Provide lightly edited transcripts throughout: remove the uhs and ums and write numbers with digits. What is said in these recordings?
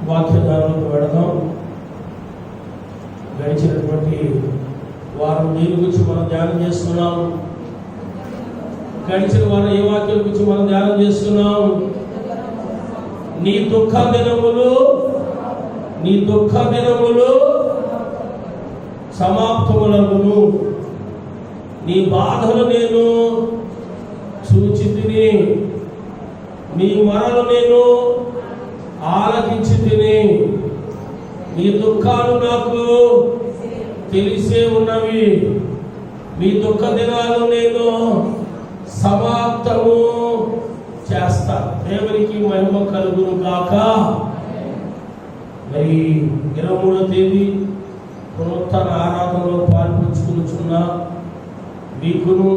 వాక్యధారంలోకి వెళదాం. గడిచినటువంటి వారం దీని గురించి మనం ధ్యానం చేస్తున్నాం. గడిచిన వారం ఏ వాక్యం గురించి మనం ధ్యానం చేస్తున్నాం? నీ దుఃఖ దినములు సమాప్తములగును, నీ బాధలు నేను చూచి తిని, నీ మరలు నేను ఆలకించి తిని, మీ దుఃఖాలు నాకు తెలిసే ఉన్నవి, మీ దుఃఖ దినాలు నేను సమాప్తము చేస్తా. దేవునికి మహిమ కలుగును గాక. మరి 23వ తేదీ పునరుత్థాన ఆరాధనలో పాల్పంచుకున్న మీకును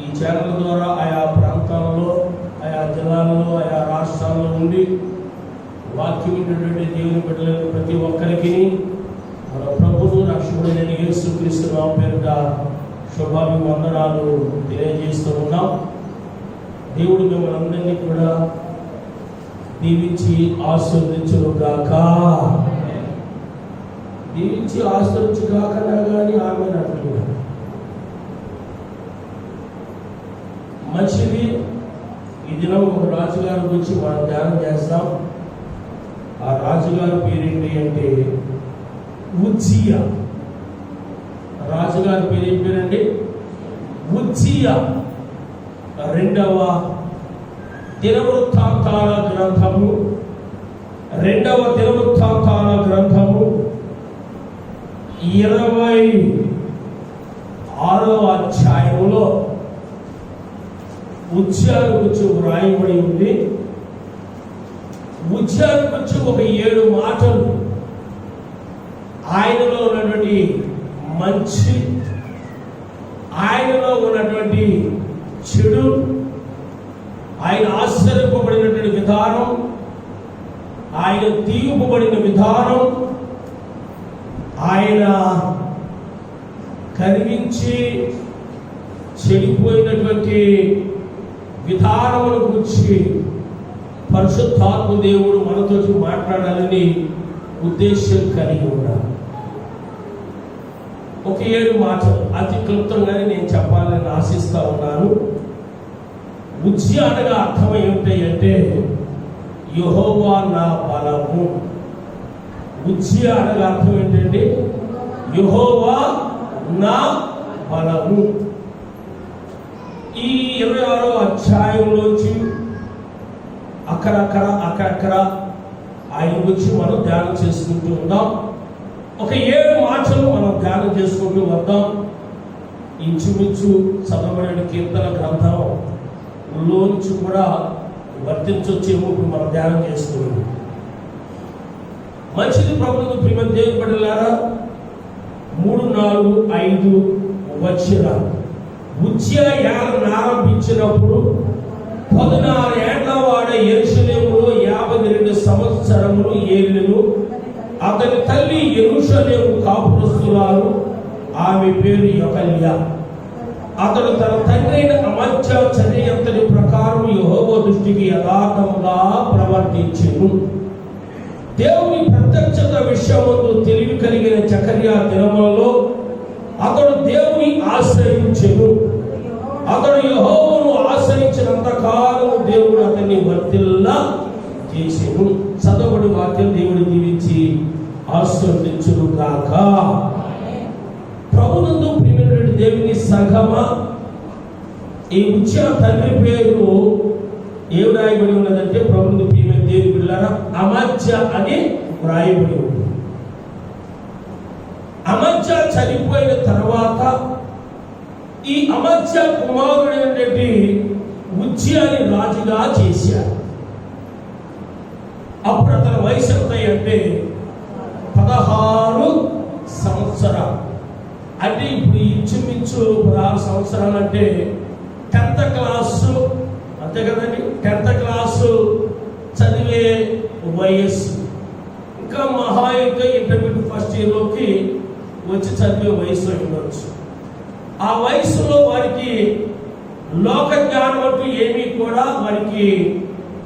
ఈ ఛానల్ ద్వారా ఆయా ప్రాంతాలలో, ఆయా జిల్లాలలో, ఆయా రాష్ట్రాల్లో ఉండి వాక్యం ఉన్నటువంటి దేవుని బిడ్డలైన ప్రతి ఒక్కరికి మన ప్రభువు రక్షకుడైన యేసుక్రీస్తు నామమున పేరిట శుభాభివందనాలు తెలియజేస్తూ ఉన్నాం. దేవుడు మిమ్మల్ని అందరినీ కూడా దీవించి ఆశీర్వదించును గాక. దీవించి ఆశీర్వదించు గాక కానీ ఆమె అంటున్నాడు. మంచిది. ఈ దినం ఒక రాజుగారి గురించి మనం ధ్యానం చేస్తాం. ఆ రాజుగారి పేరేంటి అంటే ఉజ్జియా. రాజుగారి పేరు ఏం పేరండి? ఉజ్జియా. 2వ దినవృత్తాంతాల గ్రంథము 26వ అధ్యాయములో ఉజ్జియాను గురించి వ్రాయబడి ఉంది. ఉజ్జియాను గురించి ఒక 7 మాటలు, ఆయనలో ఉన్నటువంటి మంచి, ఆయనలో ఉన్నటువంటి చెడు, ఆయన ఆశ్చర్యపడినటువంటి విధానం, ఆయన తీర్పబడిన విధానం, ఆయన కనిపించి చెడిపోయినటువంటి విధానముల గురించి పరిశుద్ధాత్మ దేవుడు మనతో మాట్లాడాలని ఉద్దేశం కలిగి ఉన్నాడు. ఒక 7 మాటలు అతి క్లుప్తంగానే నేను చెప్పాలని ఆశిస్తా ఉన్నాను. ఉజ్జియా అనగా అర్థం ఏమిటి అంటే యెహోవా నా బలము. ఉజ్జియా అనగా అర్థం ఏంటంటే యెహోవా నా బలము. ఈ 26వ అధ్యాయంలోంచి అక్కడక్కడ ఆయన గురించి మనం ధ్యానం చేసుకుంటూ ఉందాం. ఒక 7 మాటలు మనం ధ్యానం చేసుకుంటూ వద్దాం. ఇంచుమించు చదవబడిన కీర్తన గ్రంథం లోంచి కూడా వర్తించొచ్చేమో ఇప్పుడు మనం ధ్యానం చేసుకున్నాం. మంచిది. ప్రభువుకు ప్రియమైన దేవుని బిడ్డలారా, 3, 4, 5 వచనాలు. ఉజ్జియా ఏలను ఆరంభించినప్పుడు 16 ఏళ్ల వాడ యెరూషలేములో 52 సంవత్సరములు ఏలెను. అతని తల్లి యెరూషలేము కాపురస్తురాలు, ఆమె పేరు యెకల్యా. అతడు తన తండ్రి అయిన అమజ్యా చర్యంతటి ప్రకారం యెహోవా దృష్టికి యథార్థముగా ప్రవర్తించెను. దేవుని ప్రత్యక్షత విషయమందు తెలివి కలిగిన జకర్యా దినములలో అతడు దేవుని ఆశ్రయించెను. అతడు యెహోవాను ఆశ్రయించినంత కాలం దేవుడు అతన్ని వర్ధిల్ల చేసెను. చదవబడి వాక్యం దేవుడు దీవించి ఆశీర్వదించును గాక. ప్రభునందు ప్రియమైనటువంటి దేవుని సంఘమా, ఈ ఉజ్జియా తండ్రి పేరు ఏం రాయబడి ఉన్నదంటే, ప్రభునందు ప్రియమైన దేవుని బిడ్డలారా, అమజ్యా అని రాయబడి ఉంది. అమజ్యా చనిపోయిన తర్వాత ఈ అమజ్యా కుమారుడైనటువంటి ఉజ్జియాని రాజుగా చేశారు. అప్పుడు అతని వయసు ఎంత అంటే 16 సంవత్సరాలు. అంటే ఇప్పుడు ఇంచుమించు 16 సంవత్సరాలు అంటే 10th క్లాసు, అంతే కదండి, 10th క్లాసు చదివే వయస్సు. ఇంకా మహా అయితే ఇంటర్మీడియట్ ఫస్ట్ ఇయర్లోకి వచ్చి చదివే వయసు ఉండొచ్చు. ఆ వయసులో వారికి లోక జ్ఞానం అంటూ ఏమీ కూడా వారికి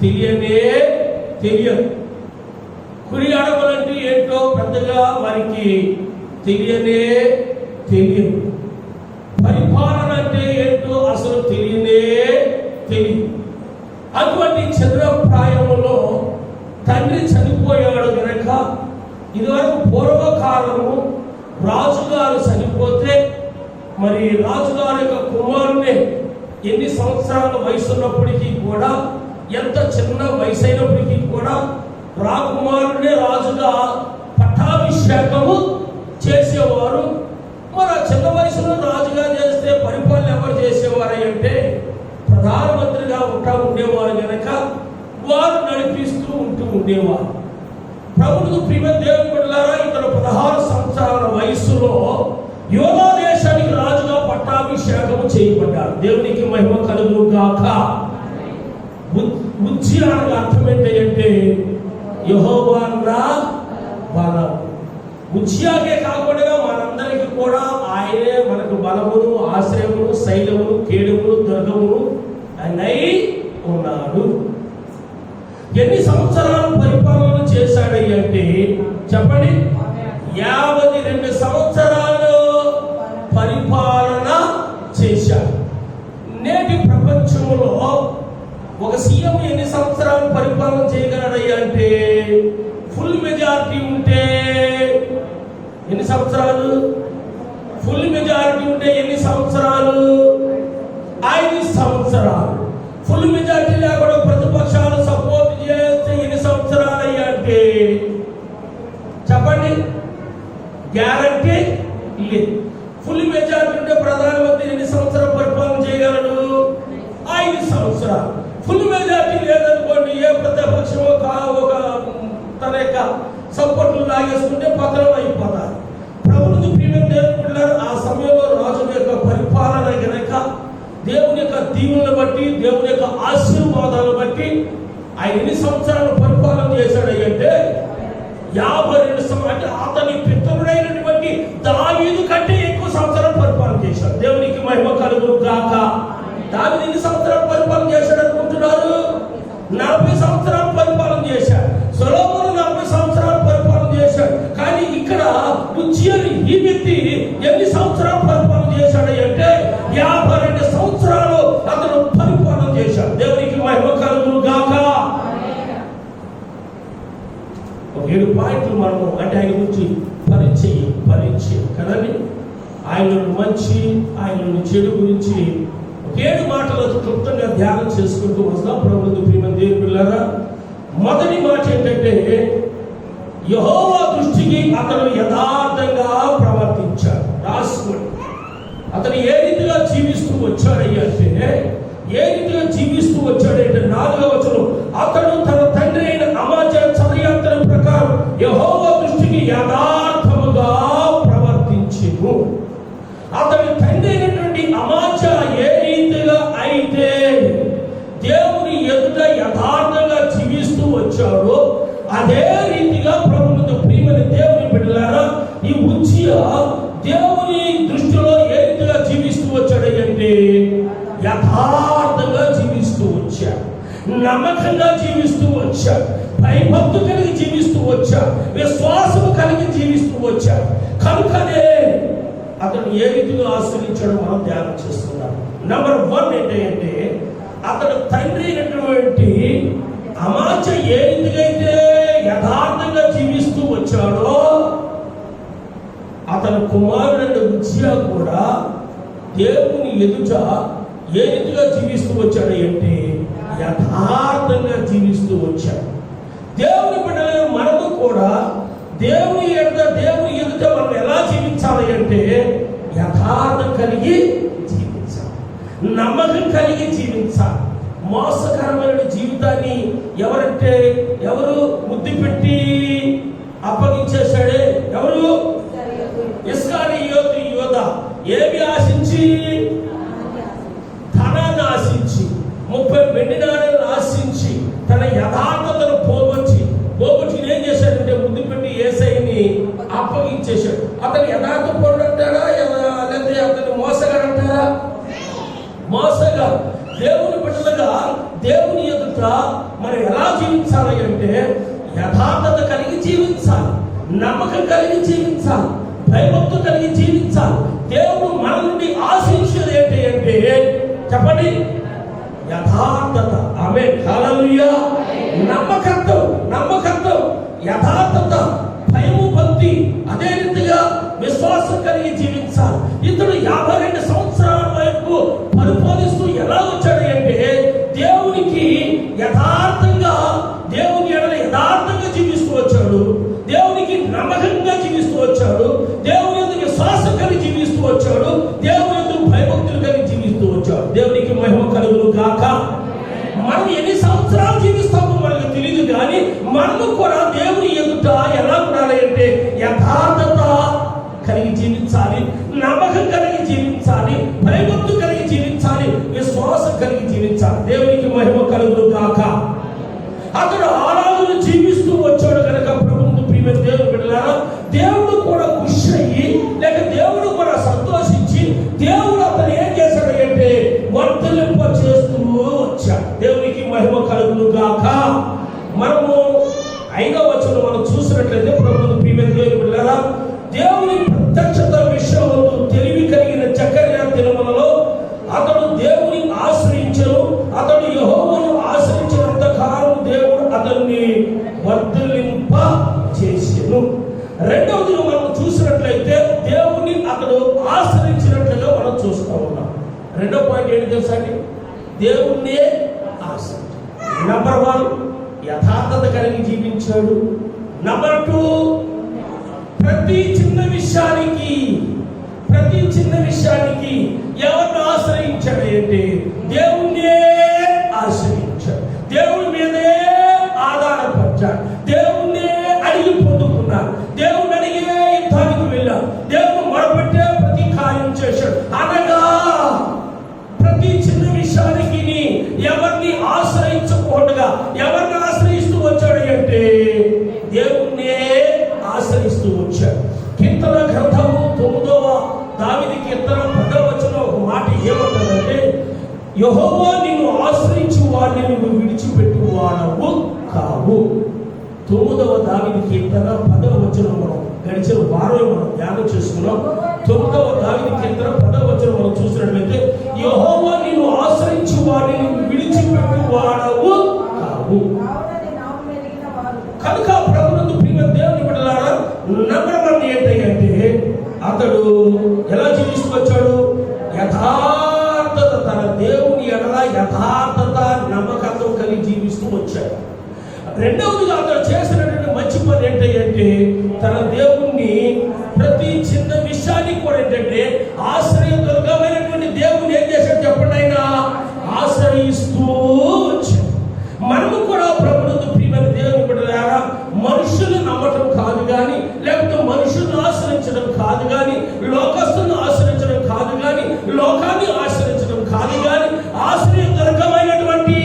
తెలియదు. కుడి ఎడమలంటే ఏంటో పెద్దగా వారికి తెలియదు. పరిపాలన అంటే ఏంటో అసలు తెలియదు. అటువంటి చంద్రప్రాయములో తండ్రి చనిపోయాడు గనక, ఇదివరకు పూర్వకాలము రాజుగారు చనిపోతే మరి రాజుగారి యొక్క కుమారునే ఎన్ని సంవత్సరాల వయసు ఉన్నప్పటికీ కూడా, ఎంత చిన్న వయసు అయినప్పటికీ కూడా రాకుమారుడే రాజుగా పట్టాభిషేకము చేసేవారు. మరి ఆ చిన్న వయసులో రాజుగా చేస్తే పరిపాలన ఎవరు చేసేవారు అంటే ప్రధానమంత్రిగా ఉండేవారు కనుక వారు నడిపిస్తూ ఉండేవారు. ప్రభువుకు ప్రియ దేవుని బిడ్డలారా, ఇతను 16 సంవత్సరాల వయసులో యోధా దేశానికి రాజుగా పట్టాభిషేకము చేయబడ్డాడు. దేవునికి మహిమ కలుగును గాక. ఉజ్జియా అనగా అర్థం ఏంటంటే యెహోవా నా బలం. ఉజ్జియాకే కాకుండా మనందరికీ కూడా ఆయనే మనకు బలమును, ఆశ్రయమును, శైలమును, కేడుమును, దుర్గమును ఆయనై ఉన్నాడు. ఎన్ని సంవత్సరాలు పరిపాలన చేశాడు అంటే చెప్పండి, 52 సంవత్సరాలు పరిపాలన చేశాడు. నేటి ప్రపంచంలో ఒక సీఎం ఎన్ని సంవత్సరాలు పరిపాలన చేయగలడయ్యా అంటే ఫుల్ మెజారిటీ ఉంటే ఎన్ని సంవత్సరాలు? ఫుల్ మెజారిటీ ఉంటే ఎన్ని సంవత్సరాలు? 5 సంవత్సరాలు. ఫుల్ మెజారిటీ లేకుండా ప్రతిపక్షాలు సపోర్ట్ చేస్తే ఎన్ని సంవత్సరాలు అయ్యా అంటే చెప్పండి, గ్యారంటీ లేదు. ఫుల్ మెజారిటీ ఉంటే ప్రధానమంత్రి ఎన్ని సంవత్సరాలు పరిపాలన చేయగలడు? 5 సంవత్సరాలు. ఫుల్ మెజారిటీ లేదనుకోండి, ఏ ప్రతిపక్షం ఒక తన యొక్క సపోర్ట్లు లాగేసుకుంటే పతనం అయిపోతారు. ప్రభువుకు ప్రియమైన దేవుని బిడ్డలారా, ఆ సమయంలో రాజు యొక్క పరిపాలన గనక దేవుని యొక్క దీవులను బట్టి, దేవుని యొక్క ఆశీర్వాదాలను బట్టి ఆయన ఎన్ని సంవత్సరాలు పరిపాలన చేశాడు అంటే 52 సంవత్సరాలు. అంటే అతని పితరుడైనటువంటి దావీదు కంటే ఎక్కువ సంవత్సరాలు పరిపాలన చేశాడు. దేవునికి మహిమ కలుగును గాక. దావీదు ఎన్ని సంవత్సరాలు పరిపాలన చేశాడు అనుకుంటున్నారు? 40 సంవత్సరాలు పరిపాలన చేశాడు. సొలొమోను 40 సంవత్సరాలు పరిపాలన చేశాడు. కానీ ఇక్కడ ఉజ్జియా ఈ వ్యక్తి ఎన్ని సంవత్సరాలు పరిపాలన చేశాడు అంటే 52 సంవత్సరాలు అతను పరిపాలన చేశాడు. దేవునికి మహిమ కలుగును గాక. 7 పాయింట్లు మనము అంటే ఆయన గురించి పరిచయం కదండి. ఆయనను మంచి, ఆయనను చెడు గురించి 7 మాటలతో క్లుప్తంగా ధ్యానం చేసుకుంటూ వస్తాం. ప్రభువుకు ప్రియమైన దేవుని బిడ్డలారా, మొదటి మాట ఏంటంటే యెహోవా దృష్టికి అతను యథార్థంగా ప్రవర్తించాడు. రాసుకోండి. అతను ఏ రీతిగా జీవిస్తూ వచ్చాడయ్యా అంటే, ఏ రీతిగా జీవిస్తూ వచ్చాడంటే 4వ వచనం, అతడు తన తండ్రి అయిన అమాజ్యా చర్యాచరణ ప్రకారం యెహోవా దృష్టికి యథార్థముగా ప్రవర్తించెను. అతని తండ్రి అయినటువంటి అమాజ్యా ఏ రీతిగా అయితే దేవుని ఎదుట యథార్థంగా జీవిస్తూ వచ్చాడో అదే రీతిగా ప్రభువుకు ప్రియమైన దేవుని బిడ్డలారా, ఈ ఉజ్జియా దేవుని దృష్టిలో ఏ రీతిగా జీవిస్తూ వచ్చాడంటే యథార్థంగా జీవిస్తూ వచ్చాడు, నమ్మకంగా జీవిస్తూ వచ్చాడు, భయభక్తు కలిగి జీవిస్తూ వచ్చాడు, విశ్వాసము కలిగి జీవిస్తూ వచ్చాడు. కనుకనే అతను ఏ రీతిగా ఆశ్రయించాడో మనం ధ్యానం చేస్తున్నాం. నెంబర్ 1 ఏంటంటే అతడు తండ్రి అయినటువంటి అమాజ్యా ఏ రీతిగా అయితే యథార్థంగా జీవిస్తూ వచ్చాడో అతని కుమారుడైన ఉజ్జియా కూడా దేవుని ఎదుట ఏ రీతిగా జీవిస్తూ వచ్చాడు అంటే యథార్థంగా జీవిస్తూ వచ్చాడు. దేవుని బిడ్డలైన మనము కూడా దేవుని ఎదుట మనం ఎలా జీవించాలి అంటే యథార్థం కలిగి జీవించాలి, నమ్మకం కలిగి జీవించాలి. మోసకరమైన జీవితాన్ని ఎవరు ముద్దు పెట్టి అప్పగించేశాడే? ఎవరు? ఇస్కారియోతు యోధ. ఏమి ఆశించి? ధనాన్ని ఆశించి, 30 వెండి నాణాలను ఆశించి, తన యథార్థతను పోగొట్టి ఏం చేశాడంటే ముద్దు పెట్టి యేసయ్యని అప్పగించేశాడు. అతను యథార్థ పరుడు అంటారా లేకపోతే అతను మోసగాడంటారా? మోసగా. దేవుని బిడ్డలుగా దేవుని ఎదుట మనం ఎలా జీవించాలి అంటే యథార్థత కలిగి జీవించాలి, నమ్మకం కలిగి జీవించాలి, భయభక్తులు కలిగి జీవించాలి. దేవుడు మన నుండి ఆశించేది ఏంటి అంటే చెప్పండి, యథార్థత. ఆమేన్, హల్లెలూయా. నమ్మకత్వం, యథార్థత, భయము, భక్తి, అదే రీతిగా విశ్వాసం కలిగి జీవించాలి. ఇతడు 52 సంవత్సరాల వరకు పరిపాలిస్తూ ఎలా వచ్చాడు అంటే దేవునికి యథార్థంగా, దేవుని ఎడల యథార్థంగా జీవిస్తూ వచ్చాడు, దేవునికి నమ్మకంగా జీవిస్తూ వచ్చాడు, దేవుని యందు విశ్వాసం కలిగి జీవిస్తూ వచ్చాడు, దేవుని యందు భయభక్తులు కలిగి జీవిస్తూ వచ్చాడు. దేవునికి మహిమ కలుగును గాక. మనం ఎన్ని సంవత్సరాలు జీవిస్తామో మనకు తెలియదు, కానీ మనము కూడా దేవుని ఎదుట ఎలా ఉండాలి అంటే యథార్థత కలిగి జీవించాలి, నమ్మకం కలిగి జీవించాలి, భయభక్తు కలిగి జీవించాలి, విశ్వాసం కలిగి జీవించాలి. దేవునికి మహిమ కలుగును గాక. అతడు ఆరాధన జీవిస్తూ వచ్చాడు కనుక ప్రభువును ప్రియమైన దేవుని బిడ్డలారా, దేవుడు కూడా ఖుషి అయ్యి, లేక దేవుడు కూడా సంతోషించి, దేవుడు అతను ఏం చేశాడు అంటే వర్ధలింప చేస్తూ వచ్చాడు. దేవునికి మహిమ కలుగును గాక. మనము 5వ వచనం మనం చూసినట్లయితే ప్రభువును ప్రియమైన దేవుని బిడ్డలారా, దేవుని ప్రత్యక్షత విషయంలో తెలివి కలిగిన జకర్యా దినములలో అతడు దేవుని ఆశ్రయించను. అతడు యెహోవాను ఆశ్రయించినంత కాలం దేవుడు అతన్ని వర్ధలింప చేసెను. 2వది మనం చూసినట్లయితే దేవుని అతడు ఆశ్రయించినట్లుగా మనం చూస్తూ ఉన్నాం. 2వ పాయింట్ ఏంటి తెలుసా అండి? దేవుణ్ణే ఆశ్రయించాడు. నంబర్ 1 యథార్థత కలిగి జీవించాడు. నంబర్ 2 ప్రతి చిన్న విషయానికి ఎవరిని ఆశ్రయించాడు అంటే దేవుణ్ణే ఆశ్రయించాడు. దేవుని మీదే ఆధారపడ్డాడు. దేవుణ్ణే అడిగి పొందుకున్నాడు. దేవుని అడిగే యుద్ధానికి వెళ్ళాడు. దేవుడు మొరపెట్టే ప్రతి కార్యం చేశాడు. అనగా ప్రతి చిన్న విషయానికి ఎవరిని ఆశ్రయించకుండా ఎవరిని ఆశ్రయిస్తూ వచ్చాడు అంటే దేవుణ్ణే ఆశ్రయిస్తూ వచ్చాడు. కీర్తన గ్రంథము 9వ దావీదు కీర్తన 10వ వచనం ఒక మాట ఏమంటారంటే, యెహోవా నిన్ను ఆశ్రయించు వారిని నువ్వు విడిచిపెట్టువాడవు కావు. 9వ దావీదు కీర్తన 10వ వచనం మనం గడిచిన వారం మనం ధ్యానం చేసుకున్నాం. 9వ దావీదు కీర్తన 10వ వచనం మనం చూసినట్లయితే, యెహోవా నిన్ను ఆశ్రయించు వారిని నువ్వు విడిచిపెట్టువాడవు కావు. కనుక ప్రభువునందు ప్రియమైన దేవుని బిడ్డలారా, నంబర్ 1 ఏంటంటే అతడు ఎలా జీవిస్తూ వచ్చాడు? యథార్థత, తన దేవుని ఎడల యథార్థత, నమ్మకత్వం కలిగి జీవిస్తూ వచ్చాడు. 2వదిగా అతడు చేసినటువంటి మంచి పని ఏంటంటే తన దేవుణ్ణి ప్రతి చిన్న విషయానికి కూడా ఏంటంటే ఆశ్రయదుర్గమైనటువంటి దేవుని ఏం చేశాడు చెప్పండి, ఆయన ఆశ్రయిస్తూ వచ్చాడు. మనము కూడా ప్రభువునందు ప్రియమైన దేవుని బిడ్డలారా, మనుషులు నమ్మటం కాదు కానీ, లేకపోతే మనుషులను ఆశ్రయించడం కాదు కానీ, లోకస్తులను ఆశ్రయించడం కాదు కానీ, లోకాన్ని ఆశ్రయించడం కాదు కానీ, ఆశ్రయదుర్గమైనటువంటి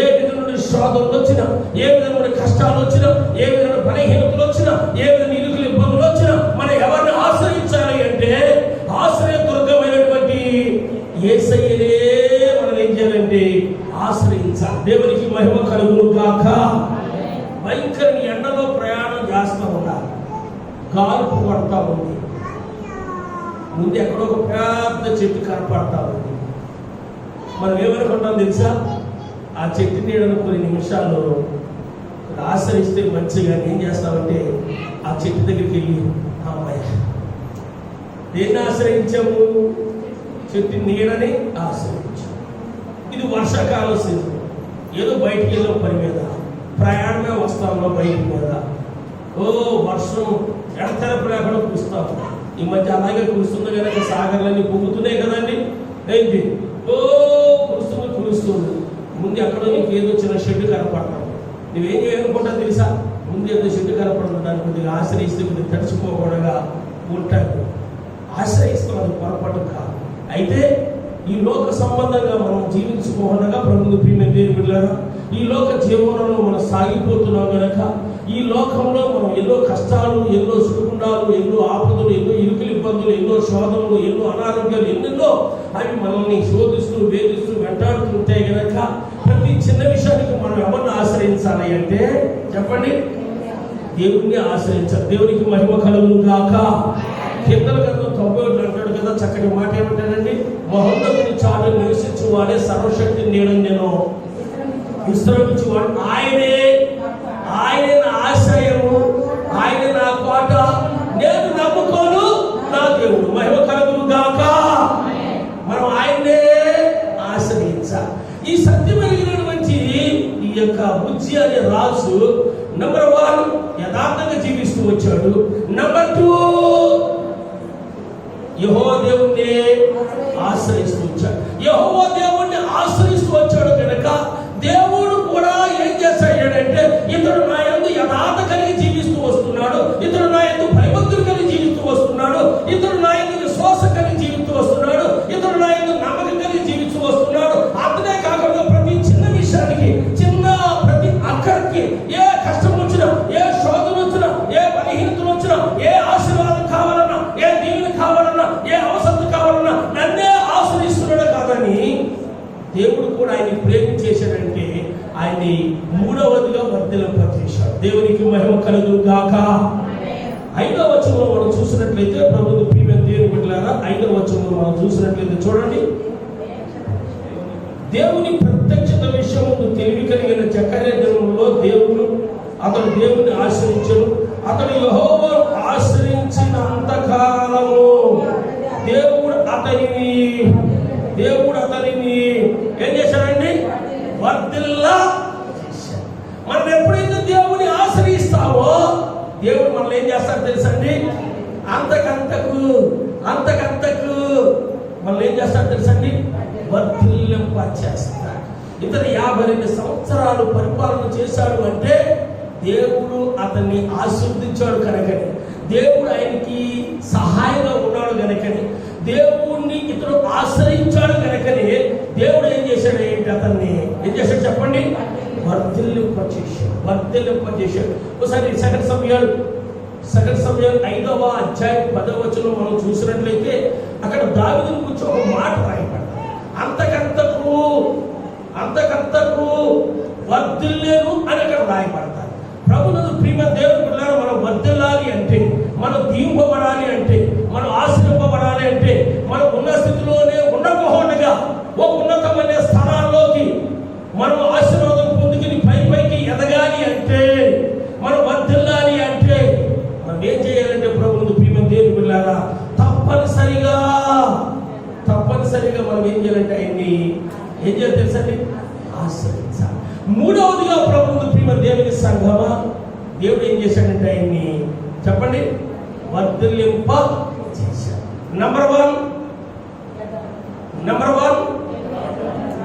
ఏ విధమైన శోధనలు వచ్చినా, ఏ విధమైన కష్టాలు వచ్చినా, ఏ విధమైన బలహీనతలు వచ్చినా, ఏ విధమైన ఇరుకులు ఇబ్బందులు వచ్చినా మనం ఎవరిని ఆశ్రయించాలి అంటే ఆశ్రయదుర్గమైనటువంటి యేసయ్యనే మనం ఏం చేయాలంటే ఆశ్రయించాలి. దేవునికి మహిమ కలుగును గాక. భయంకర ఎండలో ప్రయాణం చేస్తూ ఉండాలి. గాలుపు పడతా ఉంది. ముందు ఎక్కడో ఒక పెద్ద చెట్టు కనపడతా ఉంది. మనం ఏమనుకుంటాం తెలుసా? ఆ చెట్టు నీడను కొన్ని నిమిషాలు ఆశ్రయిస్తే మంచిగా ఏం చేస్తామంటే ఆ చెట్టు దగ్గరికి వెళ్ళి అమ్మాయి దేన్ని ఆశ్రయించాము? చెట్టు నీడని ఆశ్రయించాము. ఇది వర్షాకాలం సీజన్. ఏదో బయటికి వెళ్ళాం పని మీద, ప్రయాణమే వస్తాము బయట మీద, వర్షం ఎడతెరపు లేకుండా కురుస్తాము. ఈ మధ్య అలాగే కురుస్తుంది కనుక సాగర్లన్నీ పొంగుతున్నాయి కదండి. ఏంటి కురుస్తుంది. ముందు ఎక్కడో నీకు ఏదో చిన్న షెడ్ కనపడతాం. నువ్వేం చేయాలనుకుంటా తెలుసా? ముందు ఏదో షెడ్ కనపడదు, దాన్ని కొద్దిగా ఆశ్రయిస్తే కొద్దిగా తడిచిపోకుండా ఉంటాడు. ఆశ్రయిస్తున్నాడు, పొరపాటు కాదు. అయితే ఈ లోక సంబంధంగా మనం జీవించుకోకుండా ప్రభువుని ప్రియమైన దేవుని బిడ్డలారా, ఈ లోక జీవనంలో మనం సాగిపోతున్నాం కనుక ఈ లోకంలో మనం ఎన్నో కష్టాలు, ఎన్నో సుఖగుండాలు, ఎన్నో ఆపదలు, ఎన్నో ఇరుకులు ఇబ్బందులు, ఎన్నో శోధనలు, ఎన్నో అనారోగ్యాలు, ఎన్నెన్నో అవి మనల్ని శోధిస్తూ వేధిస్తూ వెంటాడుతుంటాయి కనుక ప్రతి ప్రతి చిన్న విషయానికి మనం ఎవరిని ఆశ్రయించాలి అంటే చెప్పండి, దేవుణ్ణి ఆశ్రయించాలి. దేవునికి మహిమ కలుగును గాక. కీర్తన గ్రంథం 91 అంటాడు కదా, చక్కటి మాట ఏమంటాడండి, మహోన్నతుని చాటు నివసించు వాడే సర్వశక్తి నేను విశ్రమించువాడు. ఆయనే నా ఆశ్రయము, ఆయన నా కోట, నేను నమ్ముకోను నా దేవుడు. మహిమ కలుగును గాక. మనం ఆయన్నే ఆశ్రయించాలి. ఈ సత్యమైనటువంటి ఈ యొక్క బుజ్జి అనే రాజు నంబర్ 1 యథార్థంగా జీవిస్తూ వచ్చాడు. నంబర్ 2 యెహోవా దేవుణ్ణి ఆశ్రయిస్తూ వచ్చాడు. యెహోవా దేవుణ్ణి ఆశ్రయిస్తూ వచ్చాడు కనుక దేవుడు కూడా ఏం చేస్తాడంటే, ఇతడు నా యందు యథార్థ కలిగి జీవిస్తూ వస్తున్నాడు, ఇతడు నా యందు భయభక్తులు కలిగి జీవిస్తూ వస్తున్నాడు, ఇతడు నా యందు విశ్వాసం కలిగి జీవిస్తూ వస్తున్నాడు, ఇతడు నా యందు నమ్మకం కలిగి జీవిస్తూ వస్తున్నాడు. అతనే కాకుండా ప్రతి చిన్న విషయానికి, ప్రతి అక్కడికి, ఏ కష్టం వచ్చినా, ఏ శోధన వచ్చినా, ఏ బలహీనతలు వచ్చినా, ఏ ఆశీర్వాదం కావాలన్నా, ఏ దీవెన కావాలన్నా, ఏ అవసరం కావాలన్నా నన్నే ఆశ్రయిస్తున్నాడు కాదని దేవుడు కూడా ఆయన్ని ప్రేమించేశాడంటే ఆయన్ని 3వదిగా వర్ధిల్లింపజేశాడు. దేవునికి మహిమ కలుగును గాక. 5వ వచనంలో మనం చూసినట్లయితే, ప్రభువు ప్రియమైన దేవుని బిడ్డలారా, 5వ వచనంలో మనం చూసినట్లయితే చూడండి, దేవుని ప్రత్యక్షత విషయము తెలివి కలిగిన జకర్యా దినములో అతడు దేవుని ఆశ్రయించను. అతడు యెహోవాను ఆశ్రయించినంత కాలము దేవుడు అతనిని ఏం చేశాడండి, వర్ధిల్లా చేశాడు. మనం ఎప్పుడైతే దేవుని ఆశ్రయిస్తామో దేవుడు మనల్ని ఏం చేస్తాడు తెలుసండి, అంతకంతకు మనల్ని ఏం చేస్తాడు తెలుసండి, వర్ధిల్లింపచేస్తాడు. ఇతను 52 సంవత్సరాలు పరిపాలన చేశాడు అంటే దేవుడు అతన్ని ఆశీర్వదించాడు కనుకని, దేవుడు ఆయనకి సహాయంగా ఉన్నాడు కనుకని, దేవుణ్ణి ఇతడు ఆశ్రయించాడు కనుకని దేవుడు ఏం చేశాడు, అతన్ని ఏం చేశాడు చెప్పండి, వర్ధిల్లింపచేశాడు. ఒకసారి సెకండ్ సమయాలు 5వ అధ్యాయం 10వ వచనం మనం చూసినట్లయితే అక్కడ దావీదు గురించి ఒక మాట రాయబడింది, అంతకంతకు వర్ధిల్లేను అని అక్కడ రాయబడతారు. ప్రభువునందు ప్రియమైన దేవుని బిడ్డలారా, మనం వర్ధిల్లాలి అంటే, మనం దీవింపబడాలి అంటే, మనం ఆశీర్వదింపబడాలి అంటే, మనం ఉన్న స్థితిలోనే ఉండకపోగా ఒక ఉన్నతమైన స్థానాల్లోకి మనం ఆశీర్వాదం పొందుకుని పైకి ఎదగాలి అంటే, మనం వర్ధిల్లాలి అంటే మనం ఏం చేయాలంటే, ప్రభువునందు ప్రియమైన దేవుని బిడ్డలారా, తప్పనిసరిగా మనం ఏం చేయాలంటే ఆయన్ని ఏం చేయాలి తెలుసండి, ఆశ్రయించాలి. 3వదిగా ప్రభువునందు ప్రియమైన దేవుని సంఘమా, దేవుడు ఏం చేశాడంటే ఆయన్ని చెప్పండి, వర్ధిల్లింప చేశాడు. నంబర్ 1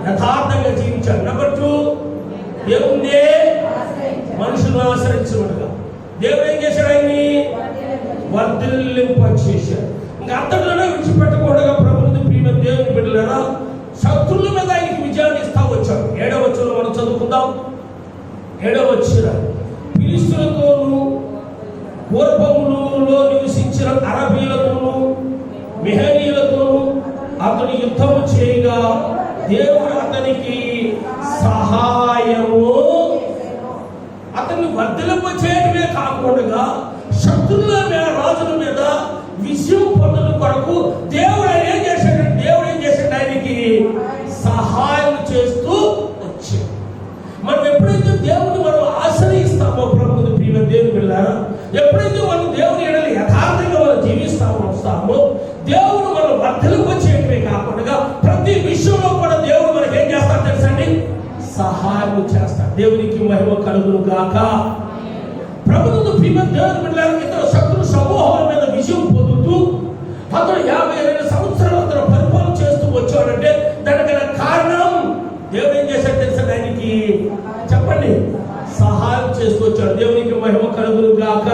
యథార్థంగా జీవించాడు. నంబర్ 2 దేవుణ్ణే మనుషులను ఆశ్రయించినట్టుగా దేవుడు ఏం చేశాడు, ఆయన్ని వర్ధిల్లింప చేశాడు. ఇంకా అంతట్లోనే విడిచిపెట్టకుండా ప్రభువునందు ప్రియమైన దేవుని బిడ్డలారా, శత్రువుల మీద ఆయనకి విజయాన్ని ఇస్తా వచ్చాడు. 7వ వచనంలో మనం చదువుకుందాం. 7వ వచనం, ఫిలిష్తీయులతోనూ పూర్వములో నివసించిన అరబీలతోనూ మెహనీయులతోనూ అతడు యుద్ధము చేయగా దేవుడు అతనికి సహాయము, అతన్ని వర్ధిల్లింప చేయడమే కాకుండా శత్రువుల మీద, రాజుల మీద విజయం పొందడం కొరకు దేవుడు ఏం చేశాడు ఆయనకి సహాయం చేస్తూ వచ్చాడు. మనం ఎప్పుడైతే దేవుని మనం ఆశ్రయిస్తామో ప్రభువుని ప్రియమైన దేవుని బిడ్డలారా, ఎప్పుడైతే మనం దేవుని ఎడల యథార్థంగా మనం జీవిస్తామో దేవుడు మనం వర్ధిల్లింప చేయడమే కాకుండా ప్రతి విషయంలో కూడా దేవుడు మనకి ఏం చేస్తాడు తెలుసండి, సహాయం చేస్తాడు. దేవునికి మహిమ కలుగును గాక. ప్రభువుని ప్రియమైన దేవుని బిడ్డలారా, ఇతర శత్రు సమూహాల మీద విజయం పొందుతూ అతడు 52 సంవత్సరాలు అతను పరిపాలన చేస్తూ వచ్చాడంటే దానికి కారణం దేవుడు ఏం చేశాడు తెలుసా, ఆయనకి చెప్పండి, సహాయం చేస్తూ వచ్చాడు. దేవునికి మహిమ కలుగును గాక.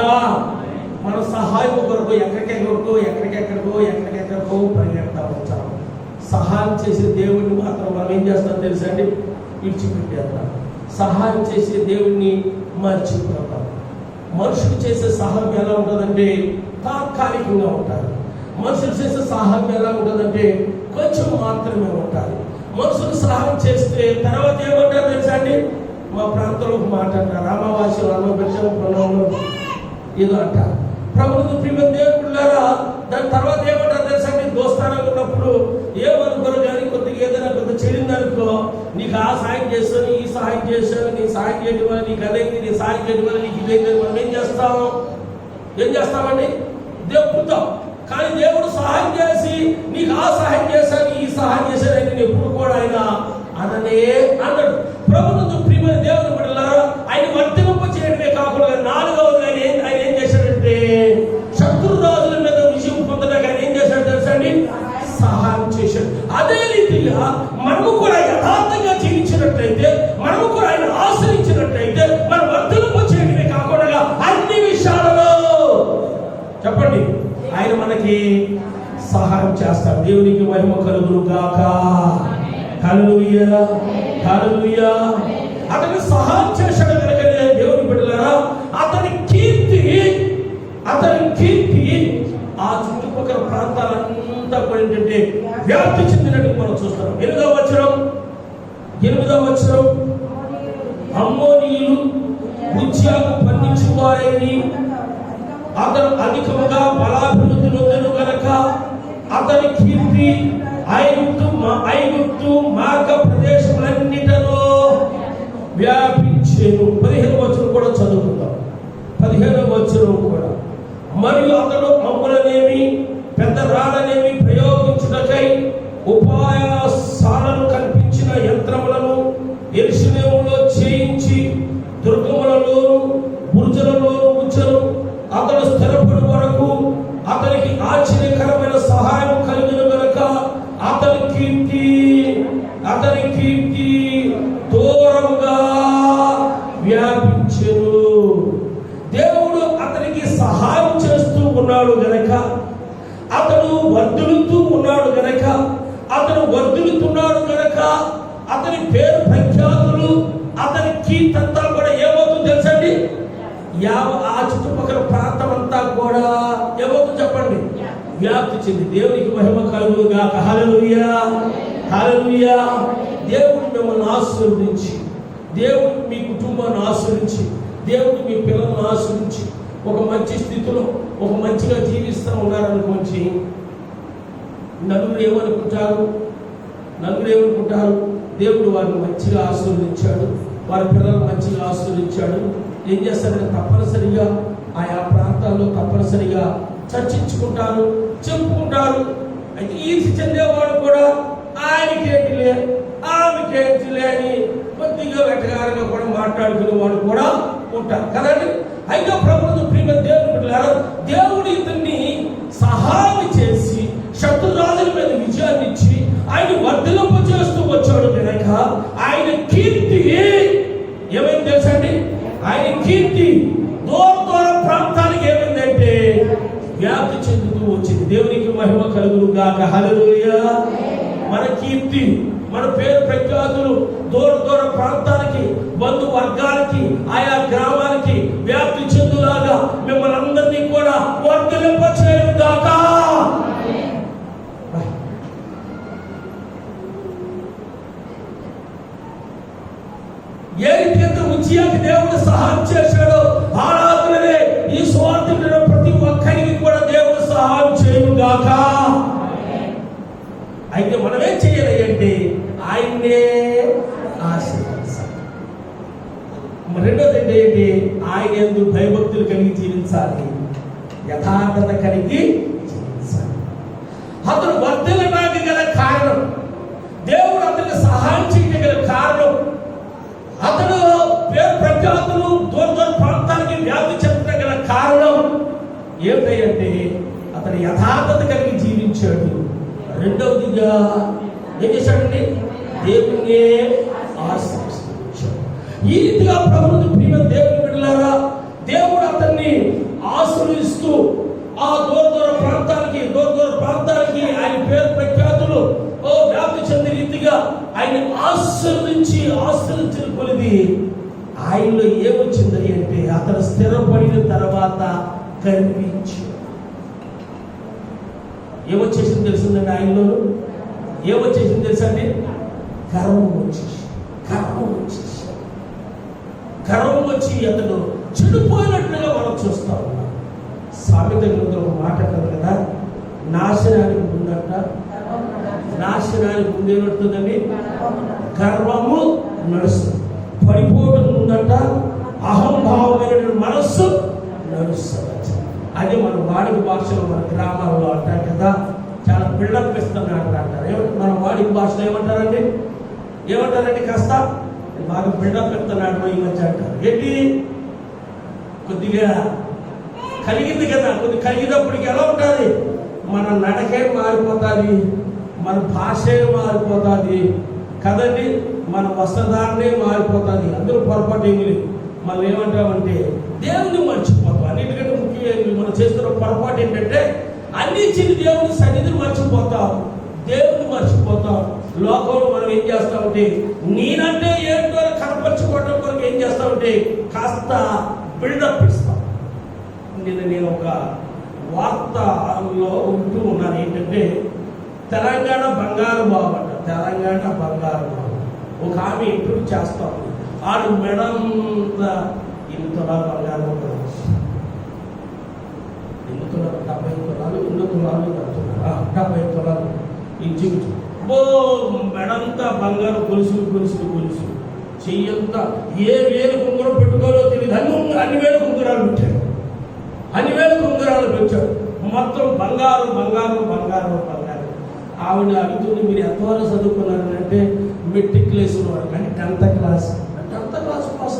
మన సహాయం కొరకు ఎక్కడికెక్కడికో పరిగెడతా వచ్చాము. సహాయం చేసే దేవుడిని మాత్రం మనం ఏం చేస్తాం తెలుసా అండి, విడిచిపెట్టేస్తాం. సహాయం చేసే దేవుడిని మర్చిపోతాం. మనుషులు చేసే సహాయం ఎలా ఉంటుందంటే తాత్కాలికంగా ఉంటారు. మనుషులు చేసే సహాయం ఎలా ఉంటుందంటే కొంచెం మాత్రమే ఉంటారు. మనుషులు సహాయం చేస్తే తర్వాత ఏమంటారు తెలుసా అండి? మా ప్రాంతంలో ఒక మాట అంటారు, రామవాసి రామభిషంలో ఏదో అంటారు. ప్రభుత్వ ప్రియమ దేవుళ్ళారా, దాని తర్వాత ఏమంటారు తెలుసా అండి? దోస్తానంగా ఉన్నప్పుడు ఏమనుకోరు కానీ కొద్దిగా ఏదైనా కొంత చెడిందనుకో, నీకు ఆ సాయం చేస్తాను, ఈ సహాయం చేస్తాను, నీ సాయం చేయడం వల్ల నీకు అదైంది, నీ సాయం చేయడం వల్ల నీకు ఇదైంది. మనం ఏం చేస్తామండి? దేవుడుతాం. కానీ దేవుడు సహాయం చేసి నీకు ఆ సహాయం చేశాను, ఈ సహాయం చేశాను నేను ఎప్పుడు కూడా ఆయన అననే అన్నాడు. ప్రభుత్వ ప్రియమ దేవుని బిడ్డలారా, ఆయన వర్తింప చేయడమే కాకుండా నాలుగవది ఆయన ఏం చేశాడంటే శత్రురాజుల మీద విజయం పొందడానికి ఆయన ఏం చేశాడు తెలుసా అండి? సహాయం చేశాడు. అదే రీతిగా మనము కూడా యథార్థంగా జీవించినట్లయితే, మనము కూడా ఆయన ఆశ్రయించినట్లయితే మనం వర్తింప చేయడమే కాకుండా అన్ని విషయాలలో చెప్పండి ఆయన మనకి సహాయం చేస్తాడు. దేవునికి మహిమ కలుగును గాక. హల్లెలూయా, హల్లెలూయా. అతను సహాయం చేశాడు కనుక దేవుని బిడ్డలారా, అతని కీర్తి ఆ చుట్టుపక్కల ప్రాంతాలంతా కూడా ఏంటంటే వ్యాప్తి చెందినట్టు మనం చూస్తాం. 8వ వచనం, అమ్మోనీయులు ఉజ్జాకు పండించువారని అతను అధికముగా బలాభివృద్ధి నొందెను గనక అతని కీర్తి ఐగుప్తు మార్గ ప్రదేశములన్నిటిలో వ్యాపించెను. 15వ వచనం కూడా చదువుకుందాం. 15వ వచనం కూడా, మరియు అతడు అమ్ములనేమి పెద్ద రాళ్ళనేమి ప్రయోగించుటకై ఉపాయశాలను కల్పించిన యంత్రములను యెరూషలేములో చేయించి దుర్గములలోను బురుజులలోను ఉంచెను. అతడు స్థిరపడు వరకు అతనికి ఆశ్చర్యకరమైన సహాయం కలిగిన గనుక అతని కీర్తి దూరంగా వ్యాపించెను. దేవుడు అతనికి సహాయం చేస్తూ ఉన్నాడు గనక, అతను వర్ధిల్లుతున్నాడు గనక అతని పేరు ప్రఖ్యాతులు, అతని కీర్తంతా కూడా ఏమవుతుంది తెలుసండి? ఆ చుట్టుపక్కల ప్రాంతం అంతా కూడా ఏమవుతుంది చెప్పండి? వ్యాప్తి చెంది. దేవునికి మహిమ కలుగును గాక. హల్లెలూయా, హల్లెలూయా. దేవుడు మిమ్మల్ని ఆశీర్వదించి, దేవుడు మీ కుటుంబాన్ని ఆశీర్వదించి, దేవుడు మీ పిల్లలను ఆశీర్వదించి ఒక మంచి స్థితిలో ఒక మంచిగా జీవిస్తూ ఉన్నారనుకోండి, నలుగురు ఏమనుకుంటారు? దేవుడు వారిని మంచిగా ఆశీర్వదించాడు, వారి పిల్లలను మంచిగా ఆశీర్వదించాడు. ఏం చేస్తారంటే తప్పనిసరిగా ఆయా ప్రాంతాల్లో తప్పనిసరిగా చర్చించుకుంటారు, చెప్పుకుంటారు. అయితే ఈర్ష చెందేవాడు కూడా ఆయనకేంటిలే ఆమెకేంటిలే అని కొద్దిగా వెటగారుగా కూడా మాట్లాడుకునే వాడు కూడా ఉంటారు కదండి. అయితే ప్రభుత్వ ప్రియమ దేవుని బిడ్డలారా, దేవుడు ఇతన్ని సహాయం చేసి శత్రురాజుల మీద విజయాన్ని ఇచ్చి ఆయన వర్ధిల్లింప చేస్తూ వచ్చాడు కనుక ఆయన కీర్తి ఏమైంది తెలుసండి? ఆయన కీర్తి దూర ప్రాంతానికి ఏమైందంటే వ్యాప్తి చెందుతూ వచ్చింది. దేవునికి మహిమ కలుగును గాక. హల్లెలూయా. మన కీర్తి, మన పేరు ప్రఖ్యాతులు దూర ప్రాంతానికి, బంధు వర్గాలకి, ఆయా గ్రామానికి వ్యాప్తి చెందులాగా మిమ్మల్ని అందరినీ కూడా వర్ధిల్లింప చేయను గాక. ఏ రీతిగా ఉజ్జియాకి దేవుడు సహాయం చేశాడో ఆరాధనలే ఈ స్వార్థులైన ప్రతి ఒక్కరికి కూడా దేవుడు సహాయం చేయను గాక. అయితే మనం ఏం చేయాలి అంటే ఆయన్నే ఆశీర్వదించాలి. రెండోది ఏంటి? ఆయన యందు భయభక్తులు కలిగి జీవించాలి, యథార్థత కలిగి జీవించాలి. అతను వర్ధిల్లడానికి గల కారణం, దేవుడు అతనికి సహాయం చేయడం గల కారణం, అతను పేరు ప్రఖ్యాతులు దూర ప్రాంతానికి వ్యాప్తి చెందడం గల కారణం ఏమిటంటే అతను యథార్థత కలిగి జీవించాడు. రెండవదిగా ఏం చేశాడండి? దేవుణ్ణి ఆశీర్వదించాడు. ఈ రీతిగా ప్రభువుని ప్రియ దేవుని బిడ్డలారా, దేవుడు అతన్ని ఆశీర్వదిస్తూ ఆ దూర ప్రాంతానికి ఆయన పేరు ప్రఖ్యాతులు వ్యాప్తి చెందే రీతిగా ఆయన ఆశీర్వదించిన కొలిది ఆయనలో ఏమొచ్చింది అంటే అతను స్థిరపడిన తర్వాత కనిపించి ఏమొచ్చేసింది తెలిసిందండి? ఆయనలో ఏమొచ్చేసింది తెలుసండి? గర్వం వచ్చి అతడు చెడిపోయినట్లుగా మనం చూస్తా ఉన్నాం. సామెత గ్రంథంలో ఒక మాట అంటారు కదా, నాశనానికి ముందేనట్టుందండి గర్వము నడుస్తుంది, పడిపోవడం ఉందంట అహంభావమైన మనస్సు నడుస్తుంది. అదే మన వాడిక భాషలో మన గ్రామాల్లో అంటారు కదా, చాలా బిల్డప్ ఇస్తున్నాడు అంటారు. మన వాడిక భాషలో ఏమంటారండి కాస్త బాగా బిల్డప్ ఇస్తున్నాడు ఈ మధ్య అంటారు. ఏంటి కొద్దిగా కలిగింది కదా, కొద్దిగా కలిగినప్పటికి ఎలా ఉంటుంది, మన నడకే మారిపోతుంది, మన భాషే మారిపోతుంది కదండి, మన వస్త్రధారణే మారిపోతుంది. అందరూ పొరపాటు ఏమి లేదు. మనం ఏమంటామంటే దేవుని మర్చిపోతాం. అన్నిటికంటే ముఖ్యంగా మనం చేస్తున్న పొరపాటు ఏంటంటే అన్ని చిన్న దేవుని సన్నిధిని మర్చిపోతాం, దేవుని మర్చిపోతాం. లోకంలో మనం ఏం చేస్తామంటే నేనంటే ఏంటో కనపరచుకోవడం కొరకు ఏం చేస్తామంటే కాస్త బిల్డప్ ఇస్తాం. నేను ఒక వార్తలో ఉంటూ ఉన్నాను. ఏంటంటే తెలంగాణ బంగారు బాబు అంట, తెలంగాణ బంగారు బాబు. ఒక ఆమె ఇంటర్వ్యూ చేస్తాం. ఆడు మెడంత 8 తులాలు బంగారం, 70 తులాలు కడుతున్నారు, 70 తులాలు ఇంచుమించు. మెడంతా బంగారం, గొలుసు చెయ్యంతా ఏ వేలు కుంగురం పెట్టుకోలో తెలియదు, అన్ని వేలు కుంగురాలు పెట్టాడు, మొత్తం బంగారం. ఆవిడ అడుగుతుంది, మీరు ఎంతవరకు చదువుకున్నారని అంటే మెట్రికులేషన్ వరకు, అంటే 10th క్లాస్ పాస్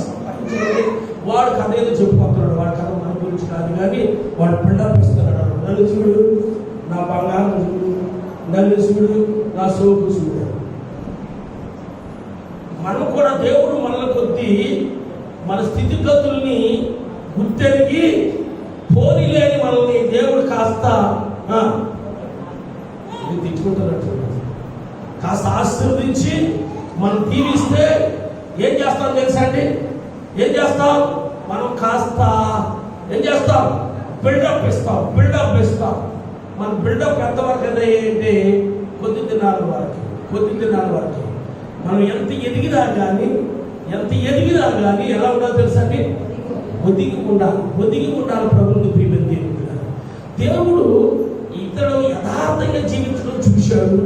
సంపాదించాలి. వాడు కథ ఏదో చెప్పుకుంటున్నాడు, వాడి కథ మన గురించి కాదు కానీ వాడు బిల్డప్ ఇస్తున్నాడు. నన్ను చూడు, నా బంగారం చూడు, నన్ను చూడు, నా సోపు చూడు. మనం కూడా దేవుడు మనల కొద్దీ మన స్థితిగతుల్ని గుర్తెరిగి పోనీ లేని మనల్ని దేవుడు కాస్త తిట్టుకుంటున్నట్టు కాస్త ఆశీర్వదించి మనం దీవిస్తే ఏం చేస్తాం తెలుసా అండి? మనం కాస్త ఏం చేస్తాం? బిల్డప్ ఇస్తాం. మన బిల్డప్ ఎంతవరకు అంటే కొద్ది దినాల వరకు. మనం ఎంత ఎదిగినా కానీ ఎలా ఉండాలో తెలుసా అండి? ఒదిగి ఉండాలి ప్రభుత్వ ప్రియమైన దేవుడు ఇతడు యథార్థంగా జీవించడం చూశాడు.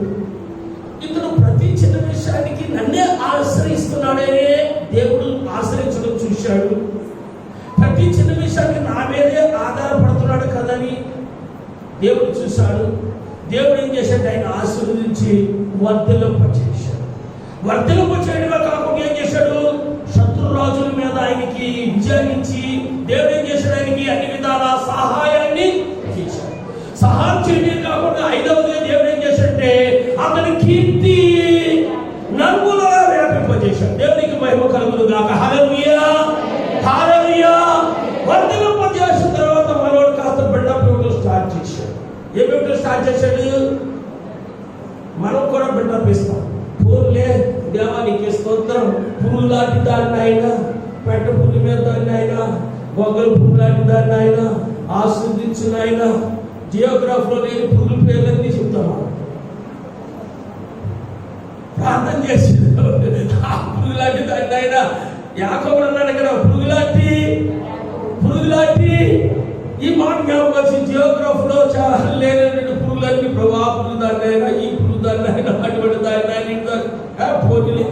ఇతడు ప్రతి చిన్న విషయానికి నన్నే ఆశ్రయిస్తున్నాడనే దేవుడు ఆశ్రయించడం చూశాడు. ప్రతి చిన్న విషయానికి నా మీదే ఆధారపడుతున్నాడు కదని దేవుడు చూశాడు. దేవుడు ఏం చేశాడు? ఆయన ఆశీర్వదించి వర్ధలింపచేయడమే కాకుండా ఏం చేశాడు? శత్రురాజుల మీద ఆయనకి విజయాన్నిచ్చి దేవుడు ఏం చేశాడు? ఆయనకి అన్ని విధాల సహాయాన్ని చేశాడు. సహాయం చేయడం కాకుండా 5వదిగా దేవుడు ఏం చేశాడంటే అతని కీర్తి నలుగురులా వ్యాపింపజేశాడు. దేవునికి మహిమ కలుగును గాక. హల్లెలూయా. వర్ధలింపజేసిన తర్వాత మనోడు కాస్త బిల్డప్ ఇవ్వడం స్టార్ట్ చేశాడు. ఏమిటో స్టార్ట్ చేశాడు? మనం కూడా బిల్డప్ ఇస్తాం. పూర్లే దేవా నీకు స్తోత్రం, పురుగు లాంటి దాన్ని ఆయన, పెట్ట పురుగు మీద దాన్ని ఆయన, గొగ్గలు పురుగు లాంటి దాన్ని ఆయన ఆస్వాదించిన ఆయన. జియోగ్రఫీలో నేను పురుగుల పేర్లన్నీ చెప్తాను. ప్రార్థన చేసి పురుగు లాంటి దాన్ని ఆయన యాకోబు అన్నాడు కదా, పురుగు లాంటి ఈ మాట జ్ఞాపకం వచ్చి జియోగ్రఫీలో చాలా లేనటువంటి పురుగులన్నీ ప్రభా పురుగు దాన్ని అయినా, ఈ పురుగు దాన్ని అయినా, అటువంటి దాన్ని ఆయన పోటీలే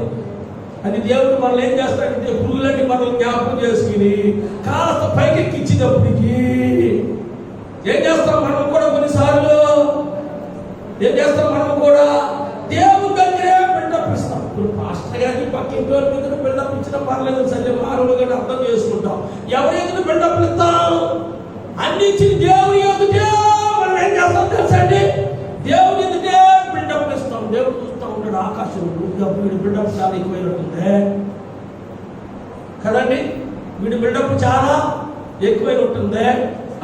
అని దేవుడు మనల్ని ఏం చేస్తాడంటే పురుగులన్నీ మనల్ని జ్ఞాపకం చేసుకుని కాస్త పైకెక్కించినప్పటికీ ఏం చేస్తాం? మనం కూడా కొన్నిసార్లు దేవుని దగ్గరే బిల్డప్ ఇస్తాం. ఇప్పుడు పాస్టర్ గారికి పక్కింటి వాళ్ళ మీద బిల్డప్ ఇచ్చినా పర్లేదు, సరే మానవులుగా అర్థం చేసుకుంటాం. ఎవరి ఎదురు బిల్డప్ ఇస్తాం? అన్నించిన దేవుని ఎదుటే మనం ఏం చేస్తాం తెలుసా అండి? దేవుని ఎదుటే బిల్డప్ ఇస్తాం. దేవుడు చూస్తూ ఉంటాడు ఆకాశం, వీడి బిల్డప్ చాలా ఎక్కువైనట్టుంది కదండి, వీడి బిల్డప్ చాలా ఎక్కువైనట్టుంది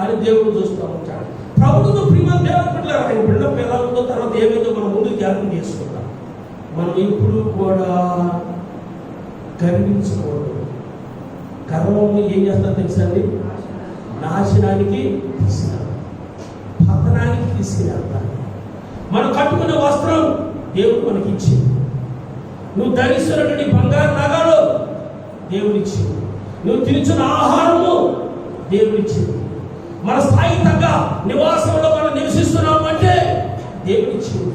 అని దేవుడు చూస్తూ ఉంటాడు. ప్రభుత్వ ప్రియమైన దేవుని బిడ్డలారా, ఆయన బిల్డప్ ఎలా ఉందో తర్వాత ఏమైందో మనం ముందు ధ్యానం చేసుకుంటాం. మనం ఇప్పుడు కూడా గర్వించకూడదు. గర్వం ఏం చేస్తారో తెలుసా అండి? నాశనానికి తీసుకెళ్తారు, పతనానికి తీసుకెళ్తారు. మనం కట్టుకునే వస్త్రం దేవుడు మనకిచ్చింది. నువ్వు ధరిస్తున్నటువంటి బంగారు నగలు దేవుడిచ్చింది. నువ్వు తినుచున్న ఆహారము దేవుడిచ్చింది. మన స్థాయి తగ్గ నివాసంలో మనం నివసిస్తున్నాము అంటే దేవుడిచ్చింది.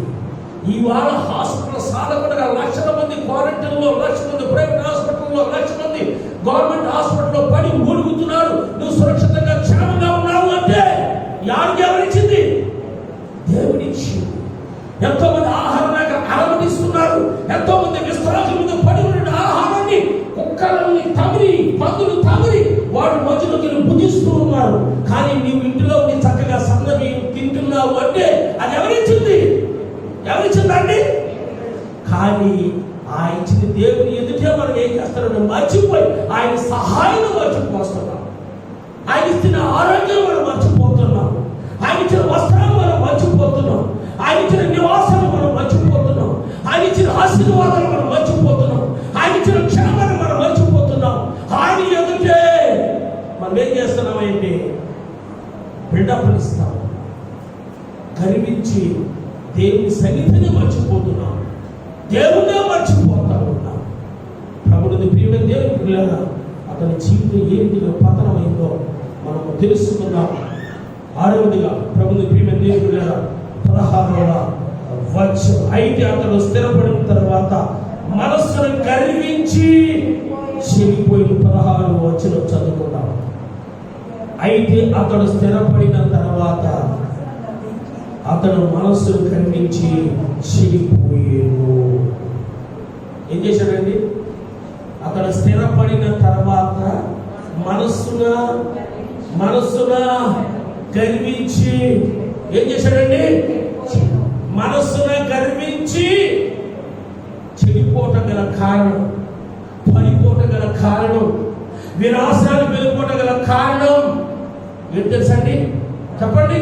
ఇవాళ హాస్పిటల్ సాధకుండా లక్షల మంది క్వారంటైన్లో, లక్ష మంది ప్రైవేట్ హాస్పిటల్లో, లక్ష మంది గవర్నమెంట్ హాస్పిటల్లో పడి మూలుగుతున్నారు. నువ్వు సురక్షితంగా క్షేమంగా ఉన్నావు అంటే ఎవరిచ్చింది? దేవుడిచ్చింది. ఎంతో మంది ఆహారం లేక అలమటిస్తున్నారు. ఎంతో మంది విశ్రాంతి మీద పడి ఉన్న ఆహారాన్ని కుక్కలని తమిరి, పందులు తమిరి వాడు మధ్యలోకి భుజిస్తూ ఉన్నారు. కానీ నీవు ఇంటిలో నీ చక్కగా సన్నవి తింటున్నావు అంటే అది ఎవరిచ్చింది? ఎవరిచ్చిందండి? కానీ ఆ ఇచ్చిన దేవుని ఎదుటే మనం ఏం చేస్తారని మర్చిపోయి ఆయన సహాయం మర్చిపోతున్నాం. ఆయన ఇచ్చిన ఆరోగ్యం మనం మర్చిపోతున్నాం. ఆయన ఇచ్చిన వస్త్రాలు మనం మర్చిపోతున్నాం. ఆయన ఇచ్చిన నివాసాలు మనం మర్చిపోతున్నాం. ఆయన ఇచ్చిన ఆశీర్వాదాలు మనం మర్చిపోతున్నాం. ఆయన ఇచ్చిన క్షేమాన్ని మనం మర్చిపోతున్నాం. ఆయన ఎదుటే మనం ఏం చేస్తున్నామంటే బిడ్డపరుస్తాం, గర్వించి దేవుని సన్నిధిని మర్చిపోతున్నాం. దేవుణ్ణే మర్చిపోతా ఉన్నాం. ప్రభుని ప్రియమైన దేవుని పిల్లగా అతని జీవితం ఏంటిగా పతనమైందో మనము తెలుసుకున్నాం. ఆరవదిగా ప్రభుని ప్రియమైన దేవుని పిల్లగా 16వ వచనం, అయితే అతను స్థిరపడిన తర్వాత మనస్సును గర్వించి చెడిపోయిన 16వ వచనం చదువుకున్నాం. అయితే అతడు స్థిరపడిన తర్వాత అతడు మనస్సును గర్వించి చెడిపోయాడు. ఏం చేశాడండి? అతడు స్థిరపడిన తర్వాత మనస్సున గర్వించి ఏం చేశాడండి? మనస్సున గర్వించి చెడిపోవటం గల కారణం, పడిపోవటం గల కారణం, వినాశాలు వెళ్ళిపోవటం గల కారణం ఏం తెలుసండి? చెప్పండి.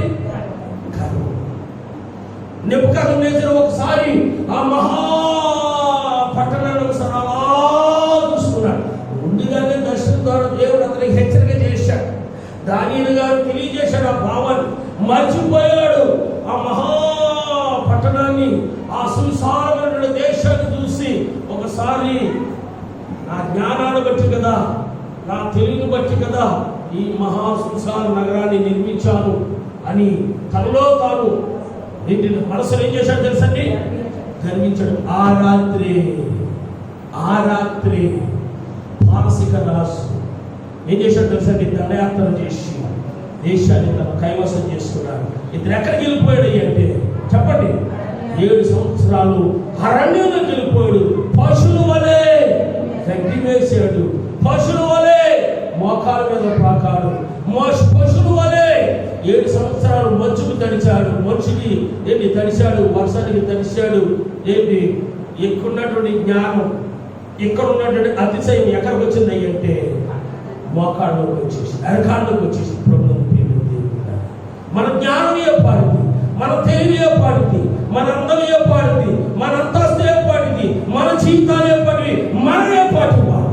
నెబుకద్నెజరు ఒకసారి ఆ మహా పట్టణాన్ని ఒకసారి అలా చూసుకున్నాడు. ముందుగానే దర్శనం ద్వారా దేవుడు అతనికి హెచ్చరిక చేశాడు. దానియేలు గారు తెలియజేశాడు ఆ భావాన్ని. మర్చిపోయాడు ఆ మహా పట్టణాన్ని, ఆ సువిశాలమైన దేశాన్ని చూసి ఒకసారి నా జ్ఞానాన్ని బట్టి కదా, నా తెలివిని బట్టి కదా ఈ మహా సువిశాల నగరాన్ని నిర్మించాను అని తనలో తాను మనసులో ఏం చేశాడు తెలుసండి? గర్వించాడు. ఆ రాత్రి మానసిక రాజు ఏం చేశాడు తెలుసండి? దండయాత్ర చేసి దేశాన్ని తన కైవసం చేసుకున్నాడు. ఇతను ఎక్కడికి వెళ్ళిపోయాడు అంటే చెప్పండి? 7 సంవత్సరాలు అరణ్యంలోకి వెళ్ళిపోయాడు. పశువుల వలె గడ్డి వేసాడు. పశువుల వలె మోకాల మీద ప్రాకాడు. పశువుల వలె 7 సంవత్సరాలు మంచుకు తడిచాడు. మనుషుని ఏంటి తడిచాడు? వర్షానికి తడిచాడు. ఏంటి ఎక్కున్నటువంటి జ్ఞానం, ఇక్కడ ఉన్నటువంటి అతిశయం ఎక్కడికి వచ్చింది అంటే మోకాళ్ళలోకి వచ్చేసి, అరకాళ్ళలోకి వచ్చేసి. ప్రభుత్వం మన జ్ఞానం ఏ పాడింది, మన తెలివి ఏ పాడింది, మన అందం ఏ పాడింది, మన అంతస్తు ఏ పాడింది, మన జీవితాలు ఏ పాడివి, మనమే పాటి వాడు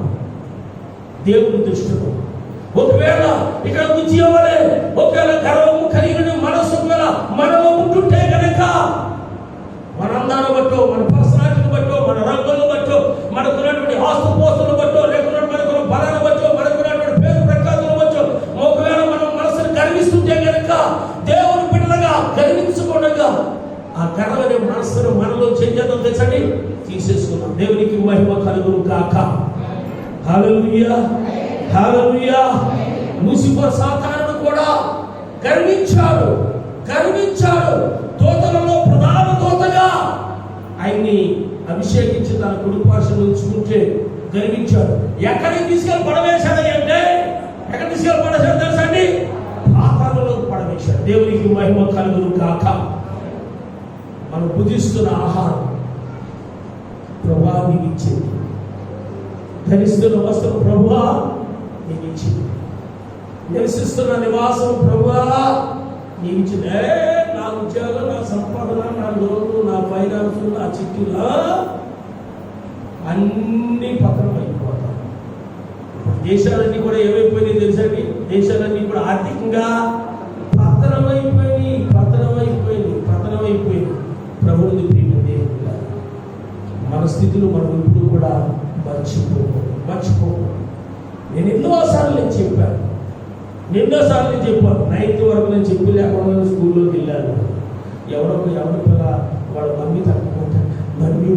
దేవుని దృష్టిలో. ఒకవేళ ఇక్కడ బుద్ధి ఇవ్వలే, ఒకవేళ గర్వము కలిగిన మనసు మనలో ఉంటుంటే కనుక మన అందాన్ని బట్టో, మన పర్సనాలిటీని బట్టో, మన రంగులను బట్టో, మనకున్నటువంటి ఆస్తు పోస్తులను బట్టో, లేకుండా మనకున్న బలాన్ని బట్టో, మనకున్నటువంటి పేరు ప్రఖ్యాతులను బట్టో, ఒకవేళ మనం మనసును గర్విస్తుంటే కనుక దేవుని బిడ్డలుగా గర్వించకుండా ఆ గర్వనే మనస్సును మనలో చెందేదో తెచ్చండి తీసేసుకున్నాం. దేవునికి మహిమ కలుగును కాక. హల్లెలూయా, హల్లెలూయా. లూసిఫర్ సాతానుడు కూడా గర్వించాడు. దూతలలో ప్రధాన దూతగా ఆయన్ని అభిషేకించి తన కుడిపార్శ్వను ఉంచుకుంటే గర్వించాడు. ఎక్కడికి తీసుకెళ్ళి పడవేశాడు అంటే ఎక్కడ తీసుకెళ్ళి పడేశాడు తెలుసండి? పాతాళంలో పడవేశాడు. దేవునికి మహిమ కలుగును కాక. మనం భుజిస్తున్న ఆహారం ప్రభువా నీకు ఇచ్చింది. ధరిస్తున్న వస్త్రం ప్రభువా నీకు ఇచ్చింది. నివసిస్తున్న నివాసం ప్రభువా నీకు ఇచ్చింది. నా ఉద్యోగం, నా సంపాదన, నా లోను, నా ఫైనాన్స్, నా చిట్టులా అన్ని పతనం అయిపోతాయి. దేశాలన్నీ కూడా ఏమైపోయినాయి తెలుసండి? దేశాలన్నీ కూడా ఆర్థికంగా పతనమైపోయినాయి. ప్రభువుని ప్రియమైన దేవుడు స్థితిలో మనం ఇప్పుడు కూడా మర్చిపోకూడదు. నేను ఎన్నోసార్లు చెప్పాను, 9th వరకు నేను చెప్పి లేకుండా స్కూల్లోకి వెళ్ళాను. ఎవరో పిల్ల వాళ్ళ మమ్మీ తక్కువ మమ్మీ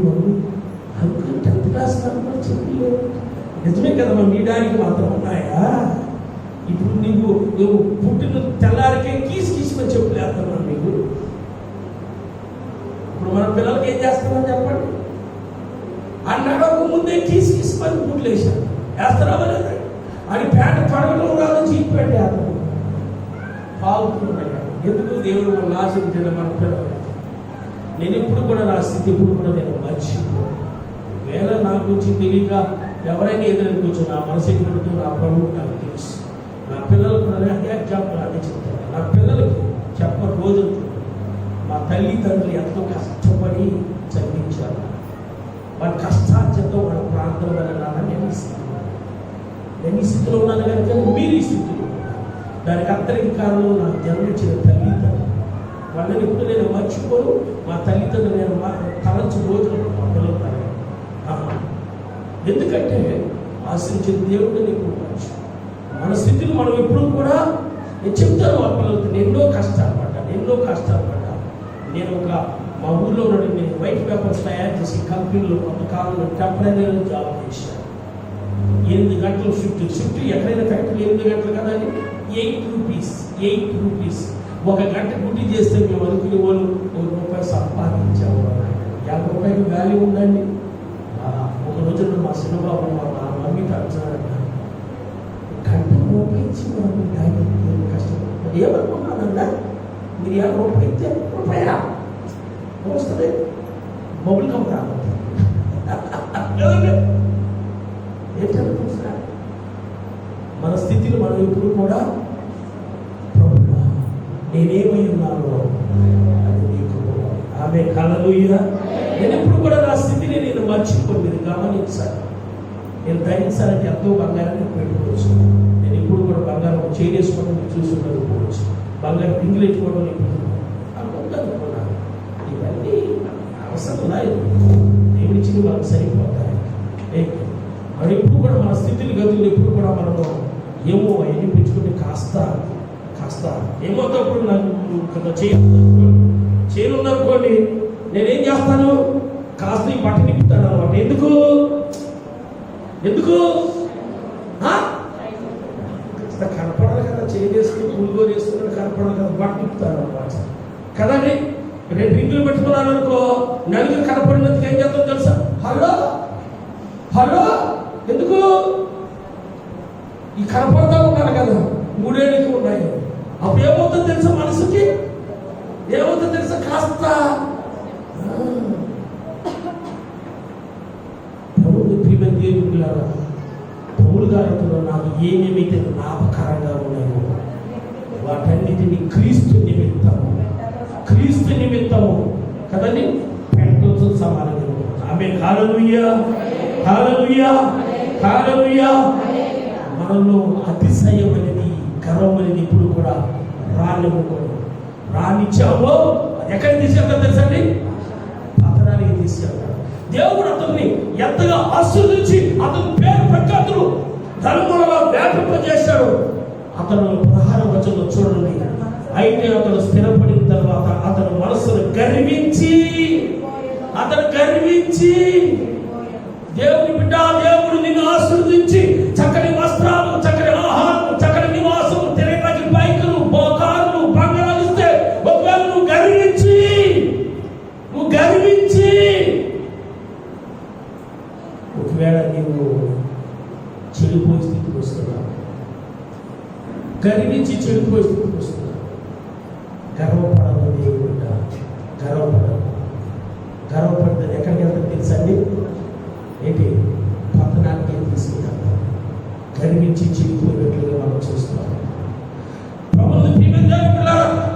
అందుకని 10th క్లాస్ కూడా చెప్పలేదు. నిజమే కదా, మీ డాడీకి మాత్రం ఉన్నాయా? ఇప్పుడు నువ్వు పుట్టిన తెల్లారికే కీసుమని చెప్పలేస్తున్నాను మీకు. ఇప్పుడు మన పిల్లలకి ఏం చేస్తున్నాం చెప్పండి? అన్నాడు ముందే కీసుమని బుట్లు వేసాను. వేస్తున్నావా లేదా? అని ప్యాంటు పడవలో రాదు, చీప్ ప్యాంట్ వేస్తాను. పాల్గొన్నాయి. ఎందుకు? దేవుడు మన ఆశించిన మన పిల్లలు. నేను ఎప్పుడు కూడా నా స్థితి ఎప్పుడు కూడా నేను మర్చిపోను. వేళ నా గురించి తెలియక ఎవరైనా ఎదురని కూర్చొని నా మనసు ఎదురుతూ నా ప్రభువు నాకు తెలుసు. నా పిల్లలకు కూడా అదే ఎగ్జాంపుల్ అదే చెప్తాను. నా పిల్లలకి చెప్పని రోజు మా తల్లిదండ్రులు ఎంతో కష్టపడి చదివించారు. వాళ్ళ కష్టార్జంతో వాళ్ళ ప్రాంతం వల్ల నేను ఈ స్థితిలో ఉన్నాను కనుక మీరు ఈ స్థితిలో ఉన్నారు. దానికి అందరికీ కారణం నాకు జన్మించిన తల్లిదండ్రులు. వాళ్ళని ఇప్పుడు నేను మర్చిపోను. మా తల్లిదండ్రులు నేను తలంచు రోజులు మా పిల్లలు. ఎందుకంటే ఆశ్రయించిన దేవుడు నీకు మర్చి మన స్థితిని మనం ఎప్పుడు కూడా నేను చెప్తాను మా పిల్లలతో. ఎన్నో కష్టాలు పడ్డా. నేను మా ఊళ్ళో నేను వైట్ పేపర్స్ తయారు చేసి కంపెనీలో కొంతకాలంలో టెంపరీగా జాబ్ చేశాను. 8 గంటలు షిఫ్ట్ ఎక్కడైనా ఫ్యాక్టరీ 8 గంటలు కదా అని 8 రూపీస్ 1 గంట డ్యూటీ చేస్తే మేము అనుకునే వాళ్ళు ₹1 సంపాదించాము. ₹50 వాల్యూ ఉందండి. ఒక రోజున మా సినిమాబాబు మా మమ్మీ తరచున్నారంట, గంట ₹1 ఇచ్చి మనం కష్టపడి ఏమనుకున్నానన్నా, మీరు ₹50 ఇస్తే ₹1 వస్తుంది. మొబైల్ కంపెనీ ఏంటనుకుంటున్నా? మన స్థితిలో మనం ఎప్పుడు కూడా ప్రభువా నేనేమై ఉన్నానో అది నీకు. ఆమె హల్లెలూయా. నేను ఎప్పుడు కూడా నా స్థితిని నేను మర్చిపోయి మీరు గమనించాలి. నేను ధరించాలంటే ఎంతో బంగారాన్ని పెట్టుకోవచ్చు. నేను ఇప్పుడు కూడా బంగారం చేయలేసుకోవడం మీరు చూసుకున్నది పోవచ్చు. బంగారం రింగులు ఎట్టుకోవడం అనుకుంటున్నాను. ఇవన్నీ అవసరం ఉన్నాయి. దేవుడిచ్చి మనకు సరిపోతాయి. మరి ఎప్పుడు కూడా మన స్థితిని గతులు ఎప్పుడు కూడా మనము ఏమో అవన్నీ పెంచుకుంటే కాస్త ఏమవుతాప్పుడు నాకు చేయనుందనుకోండి, నేనేం చేస్తాను? కాస్త ఈ బట్ట నింపుతాను అనమాట. ఎందుకు కనపడాలి కదా, చేసుకుని పులుగో చేసుకుని కనపడాలి కదా, బట్ట నింపుతాను అనమాట కదండి. 2 రింగులు పెట్టుకున్నాను అనుకో, నలుగురు కనపడినందుకు ఏం చేస్తాం తెలుసా? హలో ఎందుకు? ఈ కనపడతా ఉన్నాను కదా, 3 ఏళ్ళకి ఉన్నాయి. అప్పుడు ఏమవుతుందో తెలుసా? మనసుకి ఏమవుతుందో తెలుసా? కాస్త దేవుడిలాగా పౌలు గారితో నాకు ఏమేమైతే లాభకరంగా ఉన్నాయో వాటన్నిటిని క్రీస్తు నిమిత్తము కదండి పెంటతో సమానంగా. ఆమె హల్లెలూయా. మనలో అతిశయం అనేది, గర్వం అనేది ఇప్పుడు కూడా రానిచ్చామో ఎక్కడికి తీసుకెళ్తారు తెలుసండి? పతనానికి తీసుకెళ్తారు. దేవుడు అతన్ని ఎంతగా ఆశీర్వదించి అతని పేరు ప్రఖ్యాతులు ధర్మంలో వ్యాపింపజేశాడు. అతను 16వ వచనంలో చూడండి. అయితే అతను స్థిరపడిన తర్వాత అతను మనసును గర్వించి దేవుని బిడ్డ, దేవుడు నిన్ను ఆశీర్వదించి చక్కని వస్త్రాలు, చక్కని ఆహారం, చక్కని నివాసం, తిరగని బైకులు, కార్లు, బంగారాలు ఇస్తే ఒకవేళ నువ్వు గర్వించి ఒకవేళ నీవు చెడిపోయే స్థితికి వస్తున్నావు, గర్వించి చెడిపోయే స్థితికి వస్తున్నావు. గర్వపడదు దేవుడు, గర్వపడితే ఎక్కడికి వెళ్తారు తెలుసండి? ఏంటి? పతనానికి తీసుకెళ్తాం. గర్వించి చెడిపోయినట్లుగా మనం చూస్తున్నాం.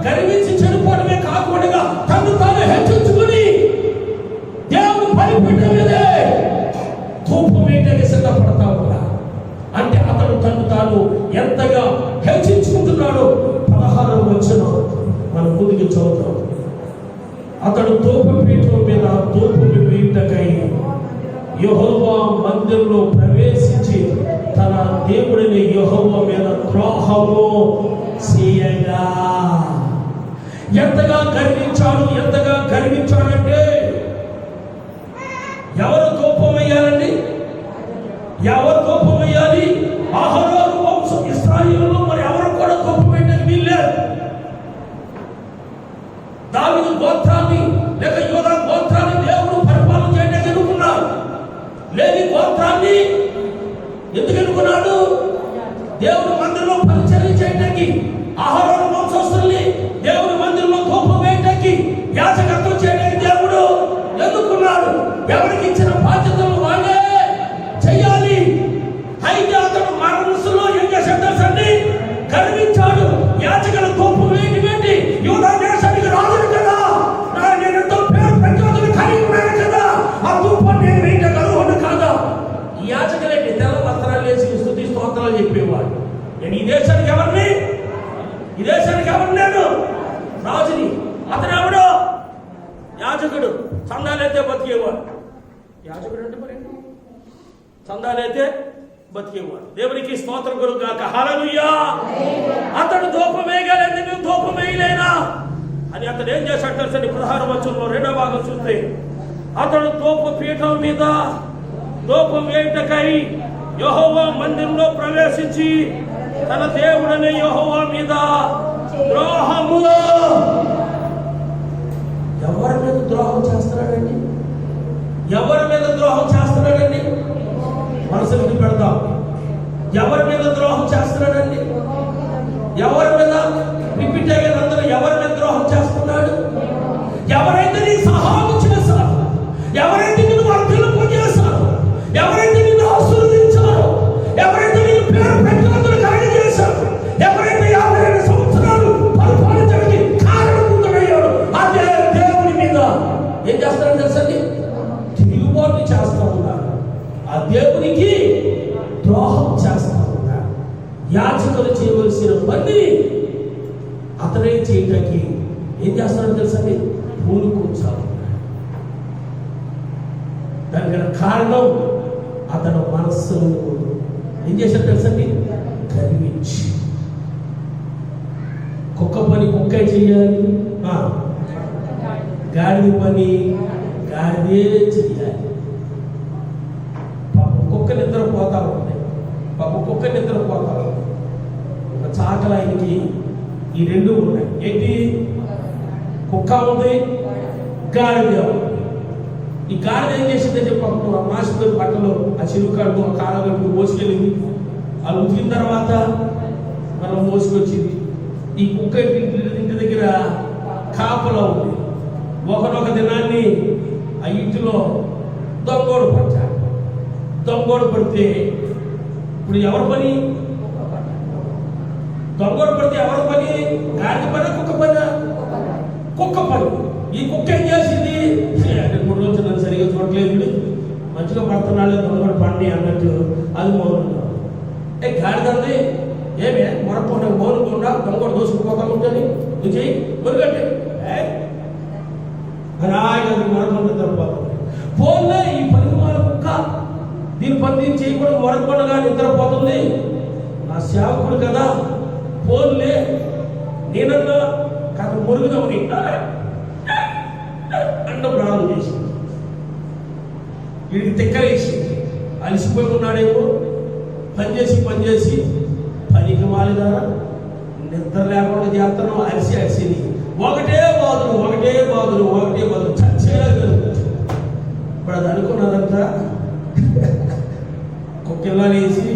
గర్వించి చెడిపోవడమే కాకుండా తను తాను హెచ్చించుకుని దేవుడు పనిపెట్టలేదే ధూపం ఏంటనే సిద్ధపడతా ఉన్నా. అంటే అతను తను తాను ఎంతగా హెచ్చించుకుంటున్నాడో 16వ వచనం మనం ముందుకు చూద్దాం. అతడు ధూపపీఠం మీద ధూపం వేయుటకై యెహోవా మందిరంలో ప్రవేశించి తన దేవుడిని యెహోవా మీద ద్రోహము చేయగా ఎంతగా గర్వించాడంటే ఎవరు కోపం వేయాలండి? ఎవరు కోపం వేయాలి? అహరోను వంశం ఇశ్రాయేలులో మరి ఎవరు కూడా కోపం వేయడానికి వీల్లేదు. దావీదు గోత్రాన్ని లేక యోధా గోత్రాన్ని దేవుడు పరిపాలన చేయడానికి ఎన్నుకున్నాడు. లేవి గోత్రాన్ని ఎందుకు ఎన్నుకున్నాడు? దేవుడు మందిరంలో పరిచర్య చేయడానికి. అహరోను వంశస్థుల్ని దేవుడి మందిరంలో కోపం వేయడానికి, యాజకత్వం చేయడానికి దేవుడు ఎన్నుకున్నాడు. ఎవరికి ఇచ్చిన బాధ్యతలు వాళ్ళే చెయ్యాలి. అయితే అతడు మనసులో ఏం చేశాడు తెలుసండి? గర్వించాడు. యాజకుల కోపం వేయటి యూదా దేశానికి రాజుడు కదా, నేను ఎంతో పేరు ప్రఖ్యాతులు కలిగి ఉన్నాను కదా, ఆ కోపం నేను వేయటం అర్హుడు కాదా? ఈ యాజకులేంటి తెల్ల వస్త్రాలు వేసి స్తుతి స్తోత్రాలు చెప్పేవాడు. నేను ఈ దేశానికి ఎవరిని నేను రాజుని. అతను ఎవడు? యాజకుడు. చందాలైతే బతికేవాడు. యాజకుడు అంటే మరి చందాలైతే బతికేవాడు. దేవునికి స్తోత్రం కలుగుగాక. హల్లెలూయా. అతడు ధూపం వేయగలేదు, నువ్వు ధూపం వేయలేనా అని అతడు ఏం చేశాడు తెలుసండి? 16వ వచనంలో 2వ భాగం చూస్తే, అతడు ధూప పీఠం మీద ధూపం వేయుటకై యెహోవా మందిరంలో ప్రవేశించి తన దేవుడనే యెహోవా మీద ద్రోహము. ఎవరి మీద ద్రోహం చేస్తున్నాడండి? మనసులకు పెడతాం. ఎవరి మీద ద్రోహం చేస్తున్నాడండి? ఎవరి మీద రిపీట్ అయ్యేది అందరూ ఎవరి మీద ద్రోహం చేస్తున్నాడు? ఎవరైతే నీ సహాయం చేశారు, ఎవరైతే నిన్ను వర్ధలింపు చేశారు, ఎవరైతే నిన్ను ఆశీర్వదించారు, ఎవరైతే నిన్ను పేరు ప్రఖ్యాతులు కలగజేశారు, ఎవరైతే 52 సంవత్సరాలు పరిపాలించడానికి కారణభూతుడయ్యాడు, అదే దేవుని మీద ఏం చేస్తారని తెలుసండి? తిరుగుబాటు చేస్తా ఉన్నారు. ఆ దేవునికి ద్రోహం చేస్తా ఉన్నారు. యాజకులు చేయవలసిన పనిని అతనే చేయడానికి ఏం చేస్తారని తెలుసండి? పూనుకుంటారు. దానికి కారణం అతను మనస్సును ఏం చేశాడు తెలుసండి? గర్వించి. కుక్క పని కుక్కే చెయ్యాలి, గాడిద పని గాడిదే చెయ్యాలి. కుక్క నిద్రపోతా ఉంటాయి. కుక్క నిద్రపోతా ఉంటాయి. ఒక చాకల ఆయనకి ఈ రెండు ఉన్నాయి. ఏంటి? కుక్క ఉంది, గాడిద ఉంది. ఈ గాడిద ఏం చేసిందని చెప్పి మాస్టర్ బట్టలు ఆ చిరుకాడు ఆ కాళ్ళకు మోసుకెళ్ళింది. అది ఉతికిన తర్వాత మనం మోసుకొచ్చింది. ఈ కుక్క ఇంటి దగ్గర కాపలా ఉంది. ఒకనొక దినాన్ని ఆ ఇంటిలో దొంగోడు పడ్డాడు. దొంగోడు పడితే ఇప్పుడు ఎవరి పని? దొంగోడు పడితే ఎవరి పని? గాడిద పని, కుక్క పని? కుక్క పని. ఈ కుక్క ఏం చేసింది? 3 రోజులు నన్ను సరిగా చూడలేదు, మంచిగా పడుతున్నాడు, దొంగోడు పండి అన్నట్టు అది మౌనంగా. గాడిదంది ఏమే మరొక మౌనంగా దొంగోడు దోసుకుపోతా ఉంటుంది, నువ్వు చెయ్యి మురుగంటే మరొక నిద్రపోతుంది. పోలే ఈ పరిమాణ కుక్క దీని పని దీన్ని చేయకూడదు, మరొకగా నిద్రపోతుంది. నా సేవకుడు కదా, పోలే నేనన్నా కాదు మురుగుదామని అన్న ప్రాణం చేసింది. వీడికి తిక్కలేసింది. అలసిపోయి ఉన్నాడేమో, పనిచేసి పనికి మాలిదా నిద్ర లేకుండా చేస్తాను. అరిసింది. ఒకటే బాధలు చచ్చేలాగా. ఇప్పుడు అది అనుకున్నదంతా కుక్కెల్లా వేసి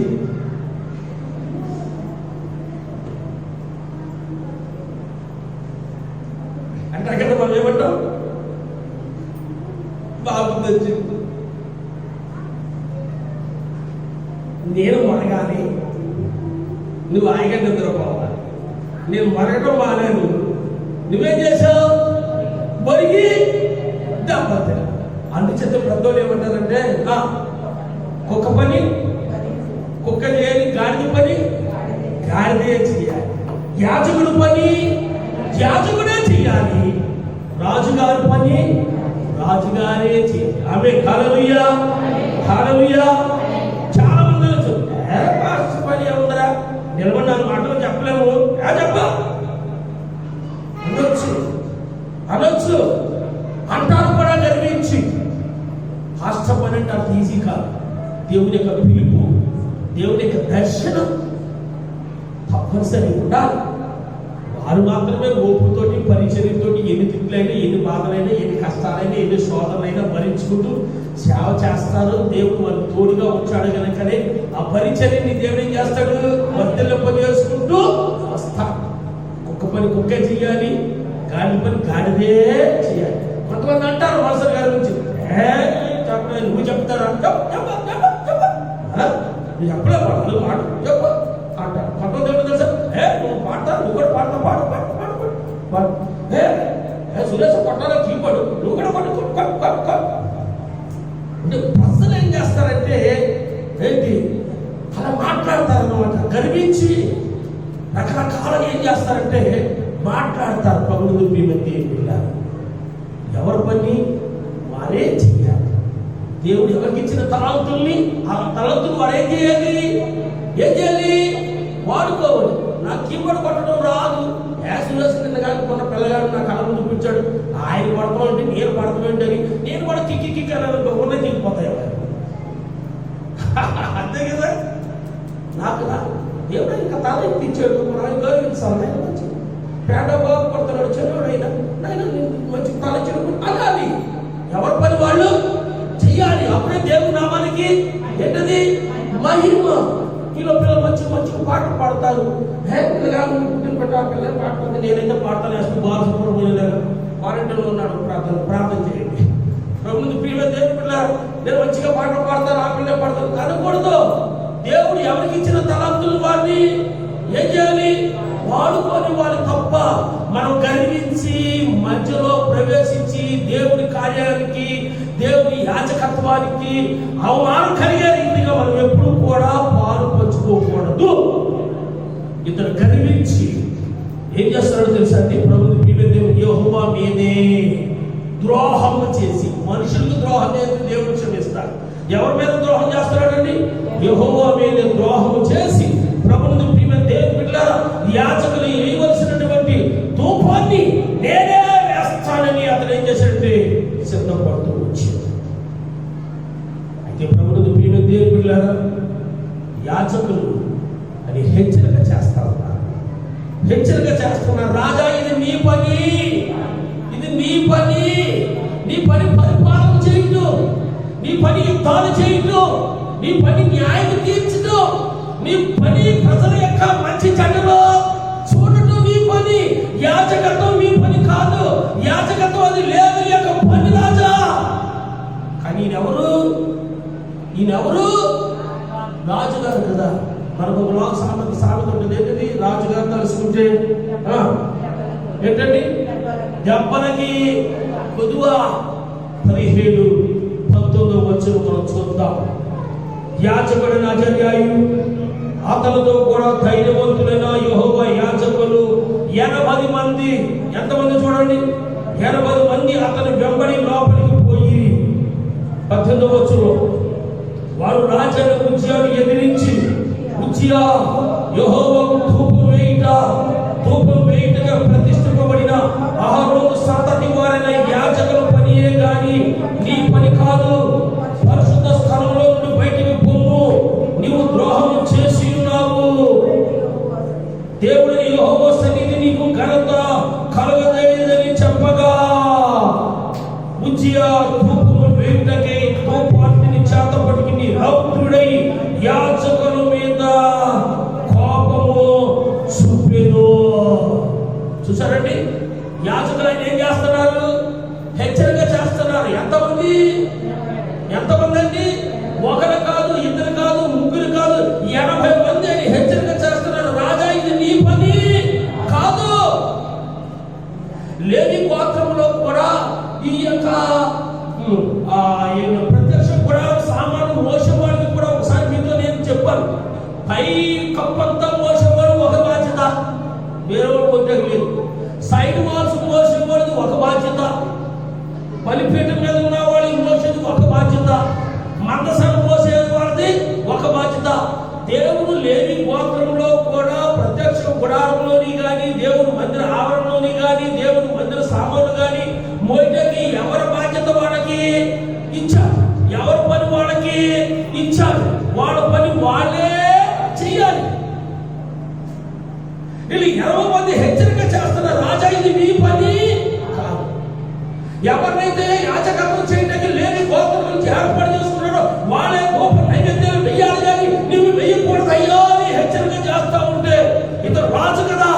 అంటే అక్కడ మనం ఏమంటాం? బాగుంది, నేను మరగాలి, నువ్వు హాయిగా నిద్రపోవాలి. నేను మరగటం మానేను, నువ్వేం చేశావు? మరిగి దెబ్బతే. అందుచేత పెద్దోళ్ళు ఏమంటారంటే కుక్క పని కుక్క చేయాలి, గాడిద పని గాడిదే చేయాలి, యాజకుడు పని యాజకుడే చేయాలి, రాజుగారి పని రాజుగారే చేయాలి. ఆమె హల్లెలూయా హల్లెలూయా. చాలా మంది పాస్టర్ పని ఏముందరా, నిలబడి 4 మాటలు చెప్పలేము, చెప్ప అనొచ్చు అంటారు కూడా గర్వించి. పాస్టర్ పని అంటే అంత ఈజీ కాదు. దేవుని యొక్క పిలుపు, దేవుని యొక్క దర్శనం తప్పనిసరి ఉండాలి. వారు మాత్రమే ఓపుతోటి పరిచర్యతోటి ఎన్ని తిట్లైనా, ఎన్ని బాధలైనా, ఎన్ని కష్టాలైనా, ఎన్ని శోధనలైనా భరించుకుంటూ సేవ చేస్తారు. దేవుడు వారికి తోడుగా ఉంచాడు కనుకనే ఆ పరిచర్యని దేవుడు ఏం చేస్తాడు, వర్ధిల్లింపజేసుకుంటూ వస్తాడు. కుక్క పని కుక్కే చేయాలి, గాడి పని గాడిదే చేయాలి. కొంతమంది అంటారు మనసరి గారి నుంచి, నువ్వు చెప్తారా, నువ్వు చెప్పలే పాటలు మాట చెప్ప అంటారు. కొంతమంది ఏమో తెలుసా, నువ్వు పాడతావు, నువ్వు కూడా పాడతావు, పాడు పాడు పాడు పాడు, సురేష్ కొట్టాలో కీపడు, నువ్వు కూడా పడు. అంటే ప్రజలు ఏం చేస్తారంటే ఏంటి, అలా మాట్లాడతారు అన్నమాట. గర్వించి రకరకాలుగా ఏం చేస్తారంటే మాట్లాడతారు. పగుడు మీ మధ్య వెళ్ళారు. ఎవరి పని వారే చెయ్యాలి. దేవుడు ఎవరికి ఇచ్చిన తలాంతుల్ని, ఆ తలాంతులు వారు ఏం చేయాలి, వాడుకోవాలి. నాకు కీబోర్డ్ కొట్టడం రాదు, కింద కానీ కొన్న పిల్లగాడు నా కళ ముందు కూర్చాడు, ఆయన పడతామంటే నేను పడతామేంటని నేను కూడా కిక్కి ఉన్నది దిగిపోతాయి. అంతే కదా. నాకు దేవుడు ఇంకా తల ఎత్తిచ్చాడు, గౌరవించాలి. మంచి పేడ బాగుపడుతున్నాడు, చెరువుడైనా మంచి తల చెరువు అనాలి. ఎవరి పని వాళ్ళు చెయ్యాలి. అప్పుడే దేవుడి నామానికి ఏంటది మహిమ. కిలో పిల్లలు మంచి మంచి పాటలు పాడతారు. పిల్లలు పాడుతుంది, నేనైతే పాడతాను. వేస్తూ బాలసుబ్రహ్మణ్యం వారంటీలో ఉన్నాడు, ప్రార్థన చేయండి. ప్రభుత్వ ప్రియుల దేవుడి పిల్లలు నేను మంచిగా పాటలు పాడతాను, ఆ పిల్లలు పాడతాను అనకూడదు. దేవుడు ఎవరికి ఇచ్చిన తలాంతులు వారిని ఏం చేయాలి, వాడుకొని వాళ్ళు తప్ప మనం గర్వించి మధ్యలో ప్రవేశించి దేవుడి కార్యానికి, దేవుడి యాజకత్వానికి అవమానం కలిగే రీతిగా మనం ఎప్పుడు కూడా పాలు పంచుకోకూడదు. ఇతను గర్వించి ఏం చేస్తాడో తెలుసా అండి, ప్రభుత్వ దేవుడు యెహోవా మీదే ద్రోహం చేసి, మనుషులకు ద్రోహం చేసి దేవుడు క్షమిస్తాడు. ఎవరి మీద ద్రోహం చేస్తాడండి, యెహోవా మీద ద్రోహం చేసి ప్రభుత్వ దేవుని బిడ్డలారా, యాజకులు వేయవలసినటువంటి ధూపాన్ని నేనే వేస్తానని అతను ఏం చేశాడంటే సిద్ధపడుతూ వచ్చాడు. అయితే ప్రభుత్వ దేవుని బిడ్డలారా, యాజకులు అని హెచ్చరిక చేస్తా ఉన్నారు. రాజా, ఇది నీ పని, ఇది నీ పని, నీ పని పరిపాలన చేయటం, నీ పని యుద్ధాలు చేయటం, నీ పని న్యాయం తీర్చడం, నీ పని ప్రజల యొక్క మంచి చెడ్డలో చూడటం నీ పని. యాజకత్వం నీ పని కాదు. యాజకత్వం అది లేవి యొక్క పని రాజా. కానీ ఈయనెవరు రాజుగారు కదా. మనకు ఒక సామెత ఉంటుంది, ఏంటది, రాజుగారు తలుసుకుంటే ఏంటండి, దెబ్బలకి కొద్దువా. 17-19 వచ్చి మనం చూద్దాం. యాజకుడు నజర్యాయు అతనితో కూడా ధైర్యవంతులైన యెహోవా యాజకులు 80 మంది, ఎంతమంది చూడండి, 80 మంది అతని వెంబడి లోపలికి పోయి 18 వచ్చులో వారు రాజైన ఉజ్జియాను ఎదిరించి, ఉజ్జియా యెహోవాకు ధూపం వేయుటగా ప్రతిష్ఠింపబడిన అహరోను సంతతి వారైన యాజకుల పనియే గాని నీ పని కాదు. పరిశుద్ధ స్థలంలో నుండి బయటికి పొమ్ము, నీవు ద్రోహం చేసి ఉన్నావు. దేవుని యెహోవా సన్నిధి నీకు ఘనత కలుగజేయదని చెప్పగా ఉజ్జియా ధూపము వేయుటకై ధూపాగ్నిని చేత పట్టుకుని రౌద్రుడై యాజకుల మీద కోపము చూపెను. చూసారండి, యాజకులు ఆయన ఏం చేస్తున్నారు, హెచ్చరిక చేస్తున్నారు. ఎంతమంది అండి, ఒకరు కాదు, ఇద్దరు కాదు, ముగ్గురు కాదు, 80 మంది అని హెచ్చరిక చేస్తున్నారు. రాజా, ఇది నీ పని కాదు. లేవి గోత్రంలో కూడా ఈ యొక్క ప్రత్యక్ష కూడా సామాను మోసేవాడికి కూడా ఒకసారి మీతో నేను చెప్పాను. పై కప్పంతా మోసేవాడు ఒక బాధ్యత, వేరే వాడు కొట్టేది లేదు. సైడ్ వాల్స్ మోసేవాడిది ఒక బాధ్యత, బలిపీఠం మీద ఉన్న వాడికి మోసేది ఒక బాధ్యత, మందసం దేవుడు లేవి గోత్రంలో కూడా ప్రత్యక్ష గుడారంలోని కానీ, దేవుని మందిర ఆవరణలోని కానీ, దేవుని మందిర సామాన్లు కానీ మోయటానికి ఎవరి బాధ్యత వాళ్ళకి ఇచ్చారు, ఎవరి పని వాళ్ళకి ఇచ్చారు, వాళ్ళ పని వాళ్ళే చెయ్యాలి. వీళ్ళు 20 మంది హెచ్చరిక చేస్తున్న రాజా, ఇది మీ పని కాదు. ఎవరినైతే యాజకత్వం చేయడానికి లేని గోత్రం నుంచి ఏర్పాటు చేసుకున్నారో వాళ్ళే గోప నైవేద్యాలు వెయ్యాలి, కానీ నువ్వు వెయ్యకూడదు అయ్యో అని హెచ్చరిక చేస్తా ఉంటే ఇతను రాజు కదా,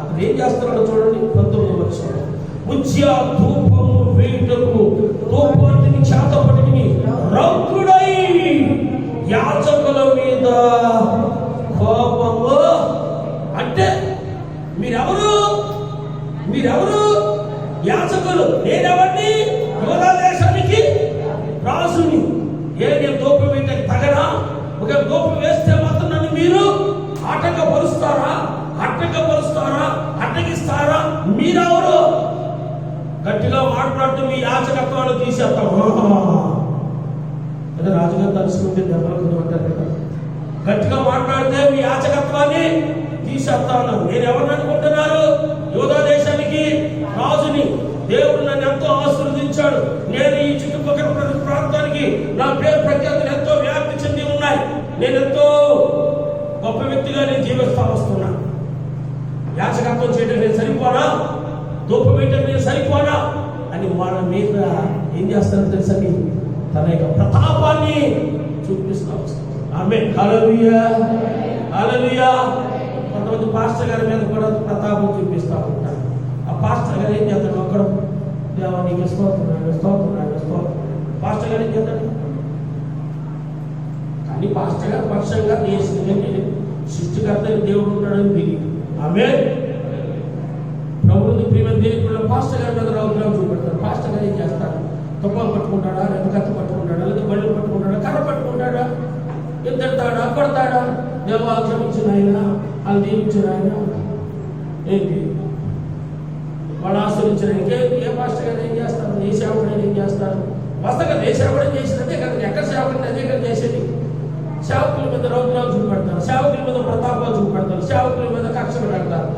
అతను ఏం చేస్తున్నాడో చూడండి. 19వ వచనం, ఉజ్జియా ధూపము వేయుటకు ధూపాన్ని చేత పట్టుకుని రౌద్రుడై యాజకుల మీద కోపము. అంటే మీరెవరు యాజకులు, నేనెవరిని? యూదా దేశానికి రాజుని. నేను ధూపం వేయటానికి తగనా? ఒక ధూపం వేస్తే మాత్రం నన్ను మీరు ఆటంకపరుస్తారా? అడ్డగిస్తారా? మీరెవరు? గట్టిగా మాట్లాడుతూ మీ యాజకత్వాలు తీసేస్తాం. అదే రాజుగారు తలుసుకుంటే దెబ్బలు కొనుంటారు కదా. గట్టిగా మాట్లాడితే మీ యాజకత్వాన్ని తీసేస్తా ఉన్నాను. నేను ఎవరిని అనుకుంటున్నారు? యూదా దేశానికి రాజుని. దేవుడు నన్ను ఎంతో ఆశీర్వదించాడు. నేను ఈ చుట్టుపక్కల ప్రాంతానికి నా పేరు ప్రఖ్యాతులు ఎంతో వ్యాప్తి చెంది ఉన్నాయి. నేను ఎంతో గొప్ప వ్యక్తిగా నేను జీవిస్తా వస్తున్నా. యాచకత్వం చేయడం నేను సరిపోనా? ధూపం వేయటం నేను సరిపోనా అని వాళ్ళ మీద ఏం చేస్తారో తెలుసా, తన యొక్క ప్రతాపాన్ని చూపిస్తా వస్తాను. ఆమేన్, హల్లెలూయా, హల్లెలూయా. కొంతమంది పాస్టర్ గారి మీద కూడా ప్రతాపం చూపిస్తూ ఉంటారు. ఆ పాస్టర్ గారు ఏం చేస్తాడు? ఒక్కడ దేవానికి స్తోత్రం. పాస్టర్ గారు ఏం చేస్తాడు? కానీ పాస్టర్ గారు పక్షంగా సృష్టికర్త దేవుడు ఉంటాడని తెలియదు. ఆమేన్. ప్రభువుని ప్రియమైన దేవుడు పాస్టర్ గారి మీద రౌద్రం చూపెడతారు. పాస్టర్ గారు ఏం చేస్తారు? తుపాలు పట్టుకుంటాడా, లేదా కత్తి పట్టుకుంటాడా, లేదా బళ్ళు పట్టుకుంటాడా, కర్ర పట్టుకుంటాడా, ఎత్తెడతాడా, కొడతాడా? దేవా క్షమించిన ఆయన, వాళ్ళు దీవించిన ఆయన, ఏంటి వాళ్ళు ఆశ్రయించిన ఏ పాస్టర్ గారు ఏం చేస్తారు? ఏ సేవకుడు ఏం చేస్తారు? వస్తగా ఏ సేవకుడు చేసినదే కదా, ఎక్కడ సేవకుడిని అదే కదా చేసేది. సేవకుల మీద రౌద్రాలు చూపెడతారు, సేవకుల మీద ప్రతాపాలు చూపెడతారు, సేవకుల మీద కక్షలు పెడతారు.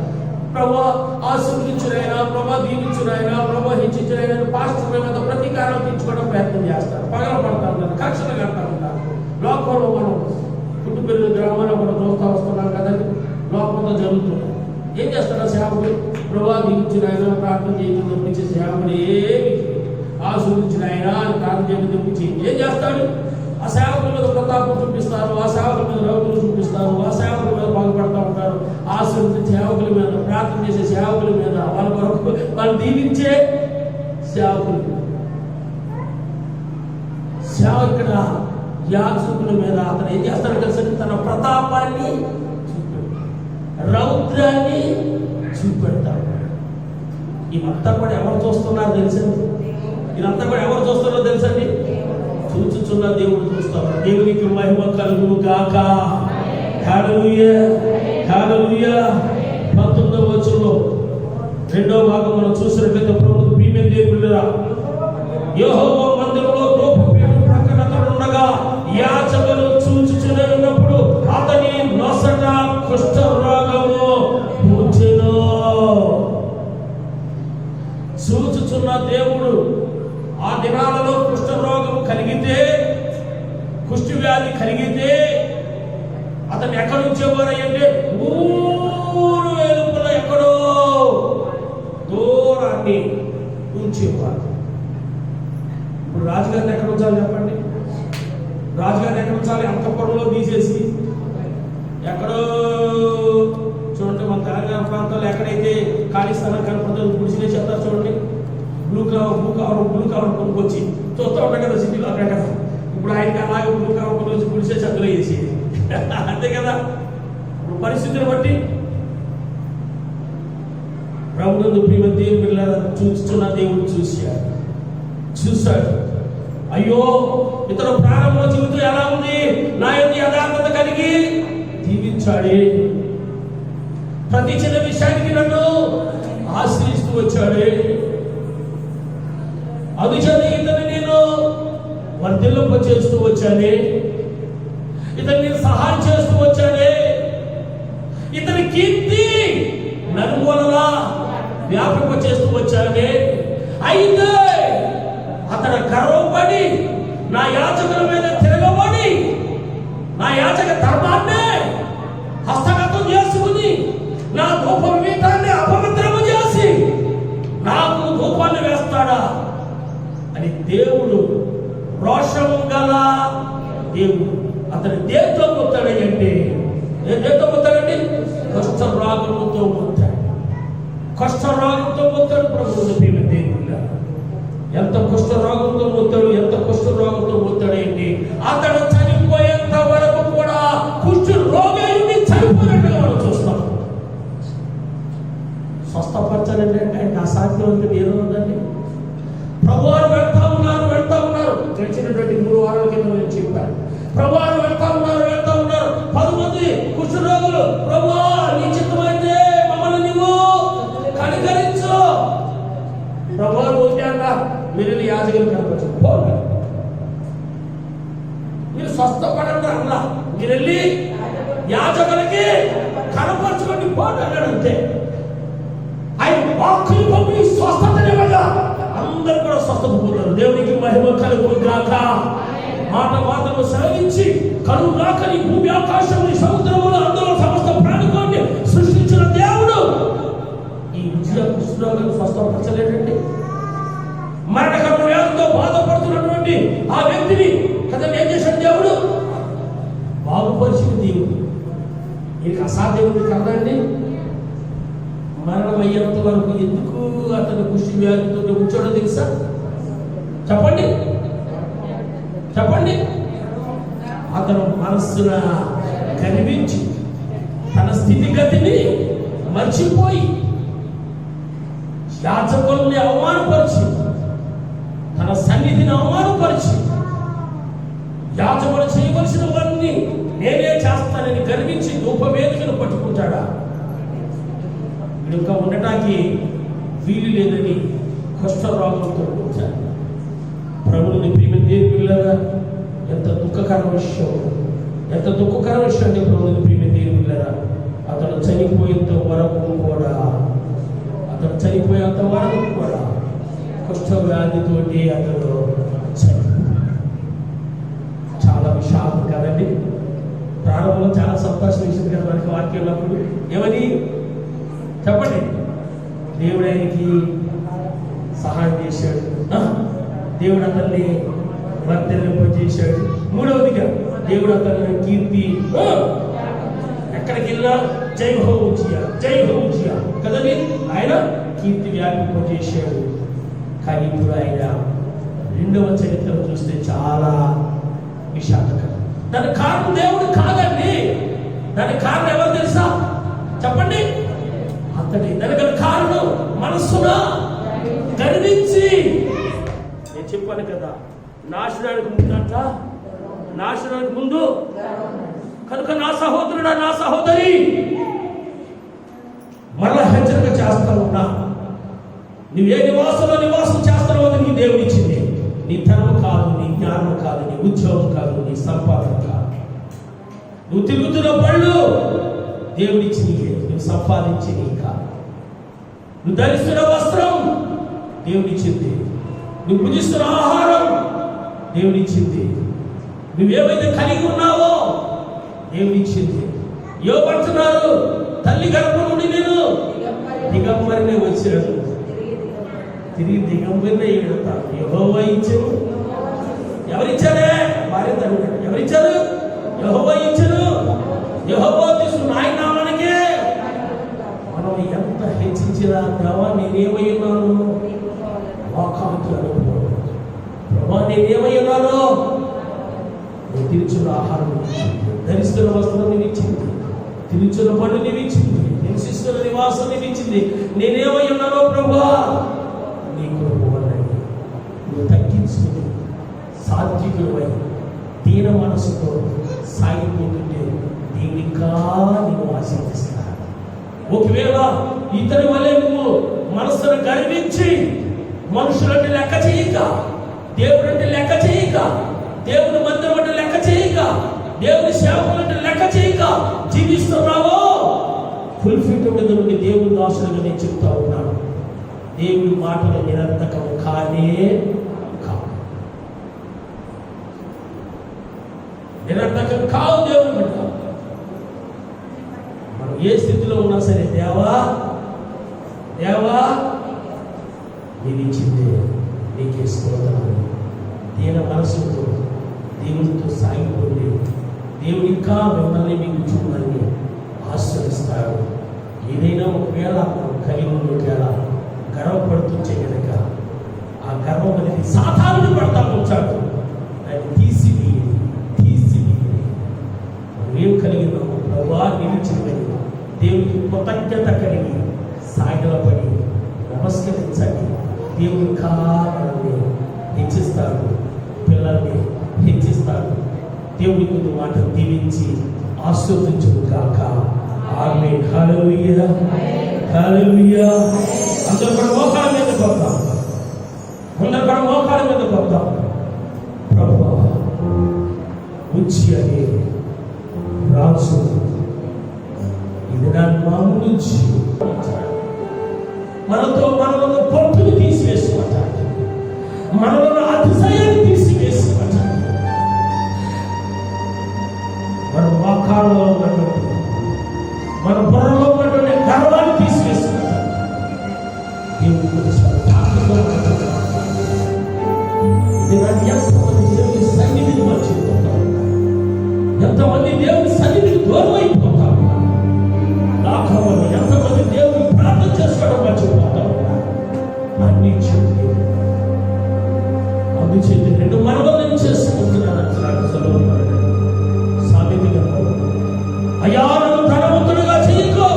ప్రభా ఆశీర్వదించునైనా, ప్రభా దీవించునైనా, ప్రభా హెచ్చించునైనా పాస్టర్ మీద ప్రతీకారం తీర్చుకోవడం ప్రయత్నం చేస్తారు, పగల పడతారు కదా, కక్షలు కడతా ఉంటారు. లోకంలో మనం పుట్టుపెరుగు గ్రామాల్లో కూడా చూస్తూ వస్తున్నాం కదండి. లోకంతో జరుగుతుంది. ఏం చేస్తాడు సేవకుడు? ప్రభా దీవించునైనా ప్రార్థన చేయడం తప్పించే సేవకుడు ఏమి ఆశీర్వదించునైనా అని ప్రార్థన చేయడం తప్పించి ఏం చేస్తాడు? ఆ సేవకుల మీద ప్రతాపం చూపిస్తారు, ఆ సేవకుల మీద రౌతులు చూపిస్తారు, ఆ సేవకుల మీద బాగుపడతా ఉంటారు. ఆశీర్వదించే సేవకుల మీద, ప్రార్థన చేసే సేవకుల మీద, వాళ్ళ కొరకు వాళ్ళు దీవించే సేవకుల మీద, సేవకుల యాజకుల మీద అతను ఏం చేస్తాడు తెలుసా? తన ప్రతాపాన్ని రౌద్రాన్ని చూపెడతాడు. ఇవంతా కూడా ఎవరు చూస్తున్నారు తెలుసండి? ఇదంతా కూడా ఎవరు చూస్తున్నారో తెలుసండి? చూచుచున్న దేవుడు చూస్తాడు. దేవునికి మహిమ కలుగును గాక. హల్లెలూయా, హల్లెలూయా. 19వ వచనంలో 2వ భాగం మనం చూసినట్లయితే ప్రభువు ప్రియమైన దేవుడా, యెహోవా మందిరంలో ధూపపీఠం ప్రక్కన అతడు ఉండగా యాజకులు చూచుచునే ఉన్నప్పుడు అతని నొసట కుష్ఠరోగము పూచెను. చూచుచున్న దేవుడు ఆ దినాలలో కుష్ఠరోగం కలిగితే, కుష్టి వ్యాధి కలిగితే అతను ఎక్కడి నుంచేవారంటే ఊరు వెలుపల ఎక్కడో దూరాన్ని ఉంచేవారు. ఇప్పుడు రాజుగారిని ఎక్కడ ఉంచాలి చెప్పండి? రాజుగారిని ఎక్కడ ఉంచాలి? అంతఃపురంలో తీసేసి ఎక్కడో చూడండి, మన తెలంగాణ ప్రాంతాల్లో ఎక్కడైతే ఖాళీ స్థలం కనపడుతుందో గుడిసిలే చెప్తారు చూడండి. బ్లూ కవర్ కొనుక్కొచ్చి చూస్తూ ఉంటాం కదా సిటీలో అక్కడ. ఇప్పుడు ఆయనకి అలాగే బ్లూ కవర్ కొనుక్కొచ్చి గుడిసే అందులో వేసి అంతే కదా. ఇప్పుడు పరిస్థితిని బట్టి ప్రభునందు ప్రియమైన దేవుని బిడ్డలారా, చూస్తున్న దేవుడు చూశాడు. అయ్యో ఇతను ప్రారంభ జీవితం ఎలా ఉంది, నా యొక్క యథార్థత కలిగి దీవించాడే, ప్రతి చిన్న విషయానికి నన్ను ఆశ్రయిస్తూ వచ్చాడే, అందుచేత ఇతన్ని నేను వర్ధిల్లింప చేస్తూ వచ్చానే, ఇతన్ని నేను సహాయం చేస్తూ వచ్చాడే, ఇతని కీర్తి నలుమూలలా వ్యాపింప చేస్తూ వచ్చాడే. అయితే అతడు గర్వపడి నా యాజకుల మీద తిరగబడి నా యాజక ధర్మాన్నే హస్తగతం చేసుకుని నా ధూపపీఠాన్ని అపవిత్రము చేసి నాకు ధూపాన్ని వేస్తాడా అని దేవుడు, రోషం గల దేవుడు అతని దేంతో ముత్తాడంటే, దేంతో ముత్తాడండి? కష్టరాగముతో ముత్తాడు. కష్టరాగంతో ముత్తాడు. ప్రభువుని ప్రియమైన దేవుడా, ఎంత కుష్ఠరోగంతో ముత్తాడు, ఎంత కుష్ఠరోగంతో ముత్తాడేంటి? అతడు చనిపోయేంత వరకు కూడా కుష్ఠ రోగి చనిపోయినట్టుగా మనం చూస్తాం. స్వస్థపరచాలంటే ఆయనకి అసాధ్యం అంటే ఏదో ఉందండి. ప్రభువారు వెళ్తా ఉన్నారు. గడిచినటువంటి 3 వారాల కింద నేను చెప్పాను. ప్రభువారు వెళ్తా ఉన్నారు. 10 మంది కుష్ఠరోగులు, ప్రభువా నీ చిత్తమైతే మమ్మల్ని నీవు కనికరించు. ప్రభువారు ముఖ్యంగా మీరు యాజకులు కనపరచు, మీరు స్వస్థపడండి అన్నా, మీరు వెళ్ళి యాజకులకి కనపరచుకోండి పోండి అన్నాడు. అంతే. ఆయన వాక్కులు పంపి స్వస్థతనివ్వగా అందరూ కూడా స్వస్థత పొందారు. దేవునికి మహిమ కలుగును గాక. మాటను సెలవించి కలుగుగాకని భూమి ఆకాశం సముద్రములు అందులో సమస్త ప్రాణికోన్ని సృష్టించిన దేవుడు ఈ విజయ కృష్ణులను స్వస్థపరచలేదండి. మరణకరమైన వ్యాధితో బాధపడుతున్నటువంటి ఆ వ్యక్తిని కదండి ఏం చేశాడు దేవుడు? బాగుపరిచిన దేవుడు. నీకు అసాధ్యం కదండి. మరణం అయ్యేంత వరకు ఎందుకు అతను కుష్టి వ్యాధితో కూర్చోడో తెలుసా? చెప్పండి. అతను మనస్సున కనిపించి తన స్థితిగతిని మర్చిపోయి యాజకుల్ని అవమానపరిచి, తన సన్నిధిని అవమానపరిచి, యాజకులు చేయవలసిన వారిని నేనే చేస్తానని గర్వించి ధూపవేదికను పట్టుకుంటాడా? ఇంకా ఉండటానికి వీలు లేదని కుష్ఠరోగంతో వచ్చాడు. ప్రభువుని ప్రియమైన దేవుళ్ళారా, ఎంత దుఃఖకర విషయం అంటే ప్రభువుని ప్రియమైన దేవుళ్ళారా, అతడు చనిపోయేంత వరకు కూడా కుష్ఠవ్యాధితోటి అతడు చనిపోయాడు. చాలా విషాదం కదండి. ప్రారంభంలో చాలా సంతోషం వేసింది కదా మనకి వాక్యం ఉన్నప్పుడు. ఏమని చెప్పండి? దేవుడు ఆయనకి సహాయం చేశాడు, దేవుడు అతన్ని వర్ధలింపజేశాడు. 3వదిగా దేవుడు అతన్ని కీర్తి, ఎక్కడికి వెళ్ళినా జై హో ఉజియా కదండి, ఆయన కీర్తి వ్యాపింపజేశాడు. కానీ ఇప్పుడు ఆయన 2వ చరిత్రను చూస్తే చాలా విషాదకరం. దానికి కారణం దేవుడు కాదండి. దానికి కారణం ఎవరు తెలుసా? చెప్పండి. అతడి దానికి కారణం మనస్సున గర్వించి, నేను చెప్పాను కదా, నాశనానికి ముందు కనుక నా సహోదరుడా, నా సహోదరి, మరలా హెచ్చరిక చేస్తా ఉన్నా. నువ్వే నివాసం చేస్తావు అది నీ దేవుడు ఇచ్చింది. నీ ధర్మం కాదు, నీ జ్ఞానం కాదు, నీ ఉద్యోగం కాదు, నీ సంపాదన కాదు. నువ్వు తిరుగుతున్న పళ్ళు దేవుడిచ్చింది, నువ్వు సంపాదించి నీ కాదు. నువ్వు ధరిస్తున్న వస్త్రం దేవుడిచ్చింది, నువ్వు భుజిస్తున్న ఆహారం దేవుడిచ్చింది, నువ్వేమైతే కలిగి ఉన్నావో దేవుడిచ్చింది. యోగపడుతున్నారు, తల్లి గర్భం నుండి నేను దిగంబరినే వచ్చాడు, తిరిగి దిగంబరినే వెళ్తాను. యెహోవా ఇచ్చారు. ఎవరిచ్చారే? భార్య తండ్రి. ఎవరిచ్చారు? యెహోవా ఇచ్చారు. యెహోవా తీసుకున్న ఆయన నామానికే మనం ఎంత హెచ్చించినా, దేవా నేనేమై ఉన్నాను, వాకాంతులు అనుకోవడం. ప్రభా నేనేమై ఉన్నాను, నువ్వు తిరుచున్న ఆహారం ఇచ్చింది, ధరిస్తున్న వస్త్రం నీవు ఇచ్చింది, తిరుచున్న పళ్ళు నీవు ఇచ్చింది, నివసిస్తున్న నివాసం నీవు ఇచ్చింది. నేనేమై ఉన్నానో ప్రభా నీ కృప వల్లనే నువ్వు తగ్గించుకుని సాత్వికుడివై దీన మనసుతో సాగిపోతుంటే దేవునికా నేను ఆశీర్వదిస్తాను. ఒకవేళ ఇతని వలె నువ్వు మనసును గర్వించి మనుషులంటే లెక్క చేయక, దేవుడంటే లెక్క చేయక, దేవుని మందిరం అంటే లెక్క చేయక, దేవుని సేవకులంటే లెక్క చేయక జీవిస్తున్నావో ఫుల్ఫిల్మెంట్ నుండి దేవుని దాసులుగా నేను చెప్తా ఉన్నాను. దేవుడి మాటలు నిరర్థకం కానే కావు, నిరర్థకం కావు. దేవుని బిడ్డ మనం ఏ స్థితిలో ఉన్నా సరే, దేవా నేను ఇచ్చిందే నీకే స్తోత్రం, దీన మనసుతో దేవుడితో సాగిపోండి. దేవుడు ఇంకా మిమ్మల్ని మీకు చూడాలని ఆశ్రయిస్తాడు. ఏదైనా ఒకవేళ మనం కలిగి ఉండేలా గర్వపడుతూ చేయగలక ఆ గర్వం అనేది సాధారణ పడతా వచ్చాడు. దాన్ని తీసివేయండి. మేము కలిగినాము ప్రభా నిలిచిపోయి దేవుడికి కృతజ్ఞత కలిగి సాగిలపడి నమస్కరించండి. దేవుడు కావాలని హెచ్చిస్తాడు, పిల్లల్ని హెచ్చిస్తాడు. దేవుడి ముందు మాట దీవించి ఆశీర్వదించును గాక. ఆమేన్. హల్లెలూయా, హల్లెలూయా. అందరూ కూడా మోకాళ్ళ మీద కొడతాం, ప్రభువా ఉచ్చి అనే రాజు ఇది నా నామం నుంచి మనలో పొట్టును తీసివేసుకుంటాడు, మనలో అతిశయాన్ని తీసివేసుకుంటాడు. మన మోకాళ్ళలో ఉన్నటువంటి, మన బుర్రలో ఉన్నటువంటి గర్వాన్ని తీసివేసుకుంటాడు. ఎంతమంది దేవుని సన్నిధిని మర్చిపోతారు, ఎంతమంది దేవుని సన్నిధిని దూరం అయిపోతారు, ఎంతమంది దేవుని ప్రార్థన చేసుకోవడం మర్చిపోతారు. అందుచేతి 2 మనవలను చేసుకుంటున్నాను అంటున్నాడు సొలొమోను. సామెతగా అయ్యా నన్ను ధనవంతుడుగా చేయకో,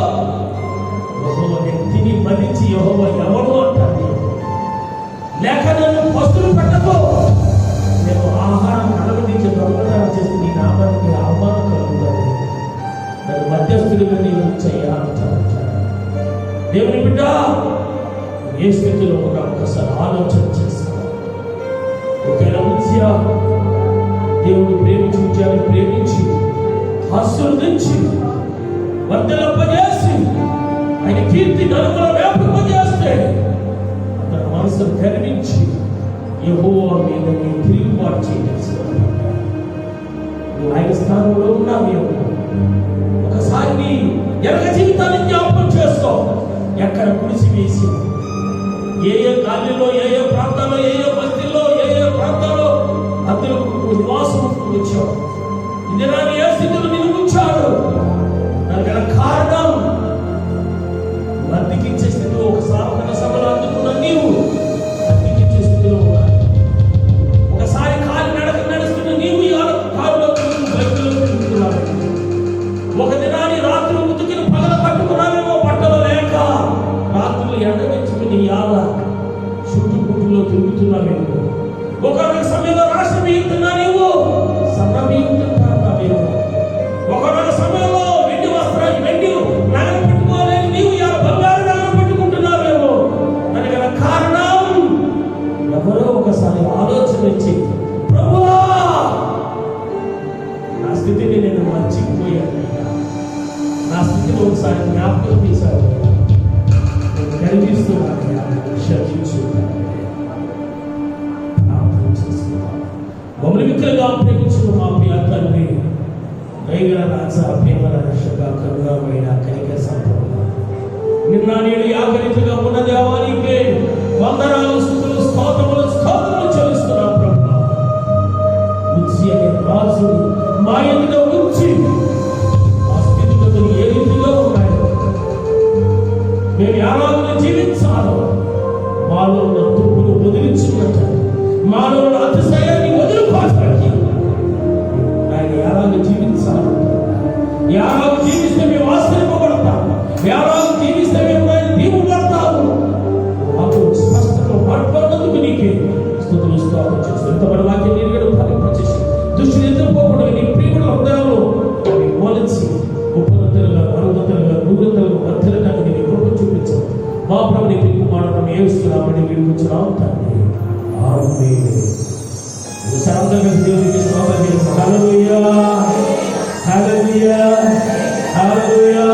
యెహోవా వ్యక్తిని మదించి యెహోవా ఎవరు అంటాడు. లేక నన్ను పస్తులు పెట్టకో, నేను ఆహారం నలగదించి దొంగతనం చేసి నీ నామానికి అవమానం కలుగుతుంది, నన్ను మధ్యస్థుడిగా నీవు చేయాలంటాడు. దేవుని బిడ్డ ఏ స్థితిలో ఉన్న ఒకసారి ఆలోచన చేసుకో. ఒకవేళ దేవుడు ప్రేమించి ఆశీర్వదించి వర్ధలింపజేసి ఆయన కీర్తి నలుగుల వ్యాపింపజేస్తే అతని మనసును గర్వించి యెహోవా మీద నేను తిరుగుబాటు చేయాల్సి నువ్వు ఆయన స్థానంలో ఉన్నావు. ఒకసారి నీ ఎరగ జీవితాన్ని జ్ఞాపకం చేసుకో. ఎక్కడ కుడిసి వేసి ఏ గాలిలో, ఏ ప్రాంతాల్లో, ఏ బస్తీల్లో, ఏ ప్రాంతాల్లో అందరూ నివాసం వచ్చావు. ఇది నా ఏ స్థితిలో నిలుపుచ్చాడు. దానికి కారణం అద్దెకిచ్చే స్థితిలో ఒక సావకన సభలో అందుకున్న నీవు అద్దెకిచ్చే స్థితిలో ఉన్నావు. ఒకసారి కాలి నడుస్తున్న నీవు కారులో బైకులో తిరుగుతున్నావు. ఒక దినాన్ని రాత్రి ఉతికిన పగల కట్టుకున్నావేమో బట్టలు లేక, రాత్రులు ఎండవెచ్చుకుని చుట్టుపుట్టులో తిరుగుతున్నావేమో. ఒకనొక సమయంలో రాష్ట్ర బియ్యుతున్నా నీవు సన్న బియ్యుతున్నావేమో. ఒకనొక సమయంలో వెండి నగలు పెట్టుకోలేని నీవు బంగారు నగలు పెట్టుకుంటున్నావేమో. దానికి కారణం ఎవరో ఒకసారి ఆలోచన ఇచ్చి, ప్రభువా నా స్థితిని నేను మర్చిపోయాను, నా స్థితిని ఒకసారి జ్ఞాపకం చేశాను, నేను కనిపిస్తున్నాను, క్షమించు. మమ్మల్ని మిత్రులుగా ప్రేమించిన మా ప్రియ తండ్రి, దయగల రాజా, ప్రేమల రక్షక, కరుణమైన కనికర సంపూర్ణ, నిన్న నేను ఆకలిగా ఉన్న దేవానికి వందనాలు, స్తుతులు, స్తోత్రములు చెల్లిస్తున్నాం. ప్రభువా ఉచ్చి అనే రాజు మా ఎదుట ఉంచి ఆ స్థితిగతులు ఏ రీతిగా ఉన్నాయో, మేము ఎలాగో జీవించాలో, మాలో ఉన్న తుప్పును వదిలించున్నట్టు, మాలో ఉన్న అతిశయాన్ని వదిలిపోతానికి ఆయన ఎలాగ జీవించాలి, ఎలాగ జీవిస్తే మేము ఆశ్చర్యపడతాం, ఎలాగ జీవిస్తే మేము ఆయన దీవుపడతాము. మాకు స్పష్టంగా మాట్లాడినందుకు నీకే స్తుతులు, స్తోత్రం చేస్తూ ఇంతవరకు వాక్యం నీరు ఫలింపచేసి దృష్టిని ఎదుర్కోకుండా నీ ప్రియుల హృదయాల్లో మోలించి ఉపనంతలుగా, మరుదంతలుగా, నూరంతలుగా, మధ్యలుగా నీ కృప చూపించావు. మా ప్రభుని పిలుపు మాడడం ఏస్తున్నామని వీడుకొచ్చున్నాం తండ్రి. ఆమేన్. దేవునికి స్తోత్రం. హల్లెలూయా. హల్లెలూయా హల్లెలూయా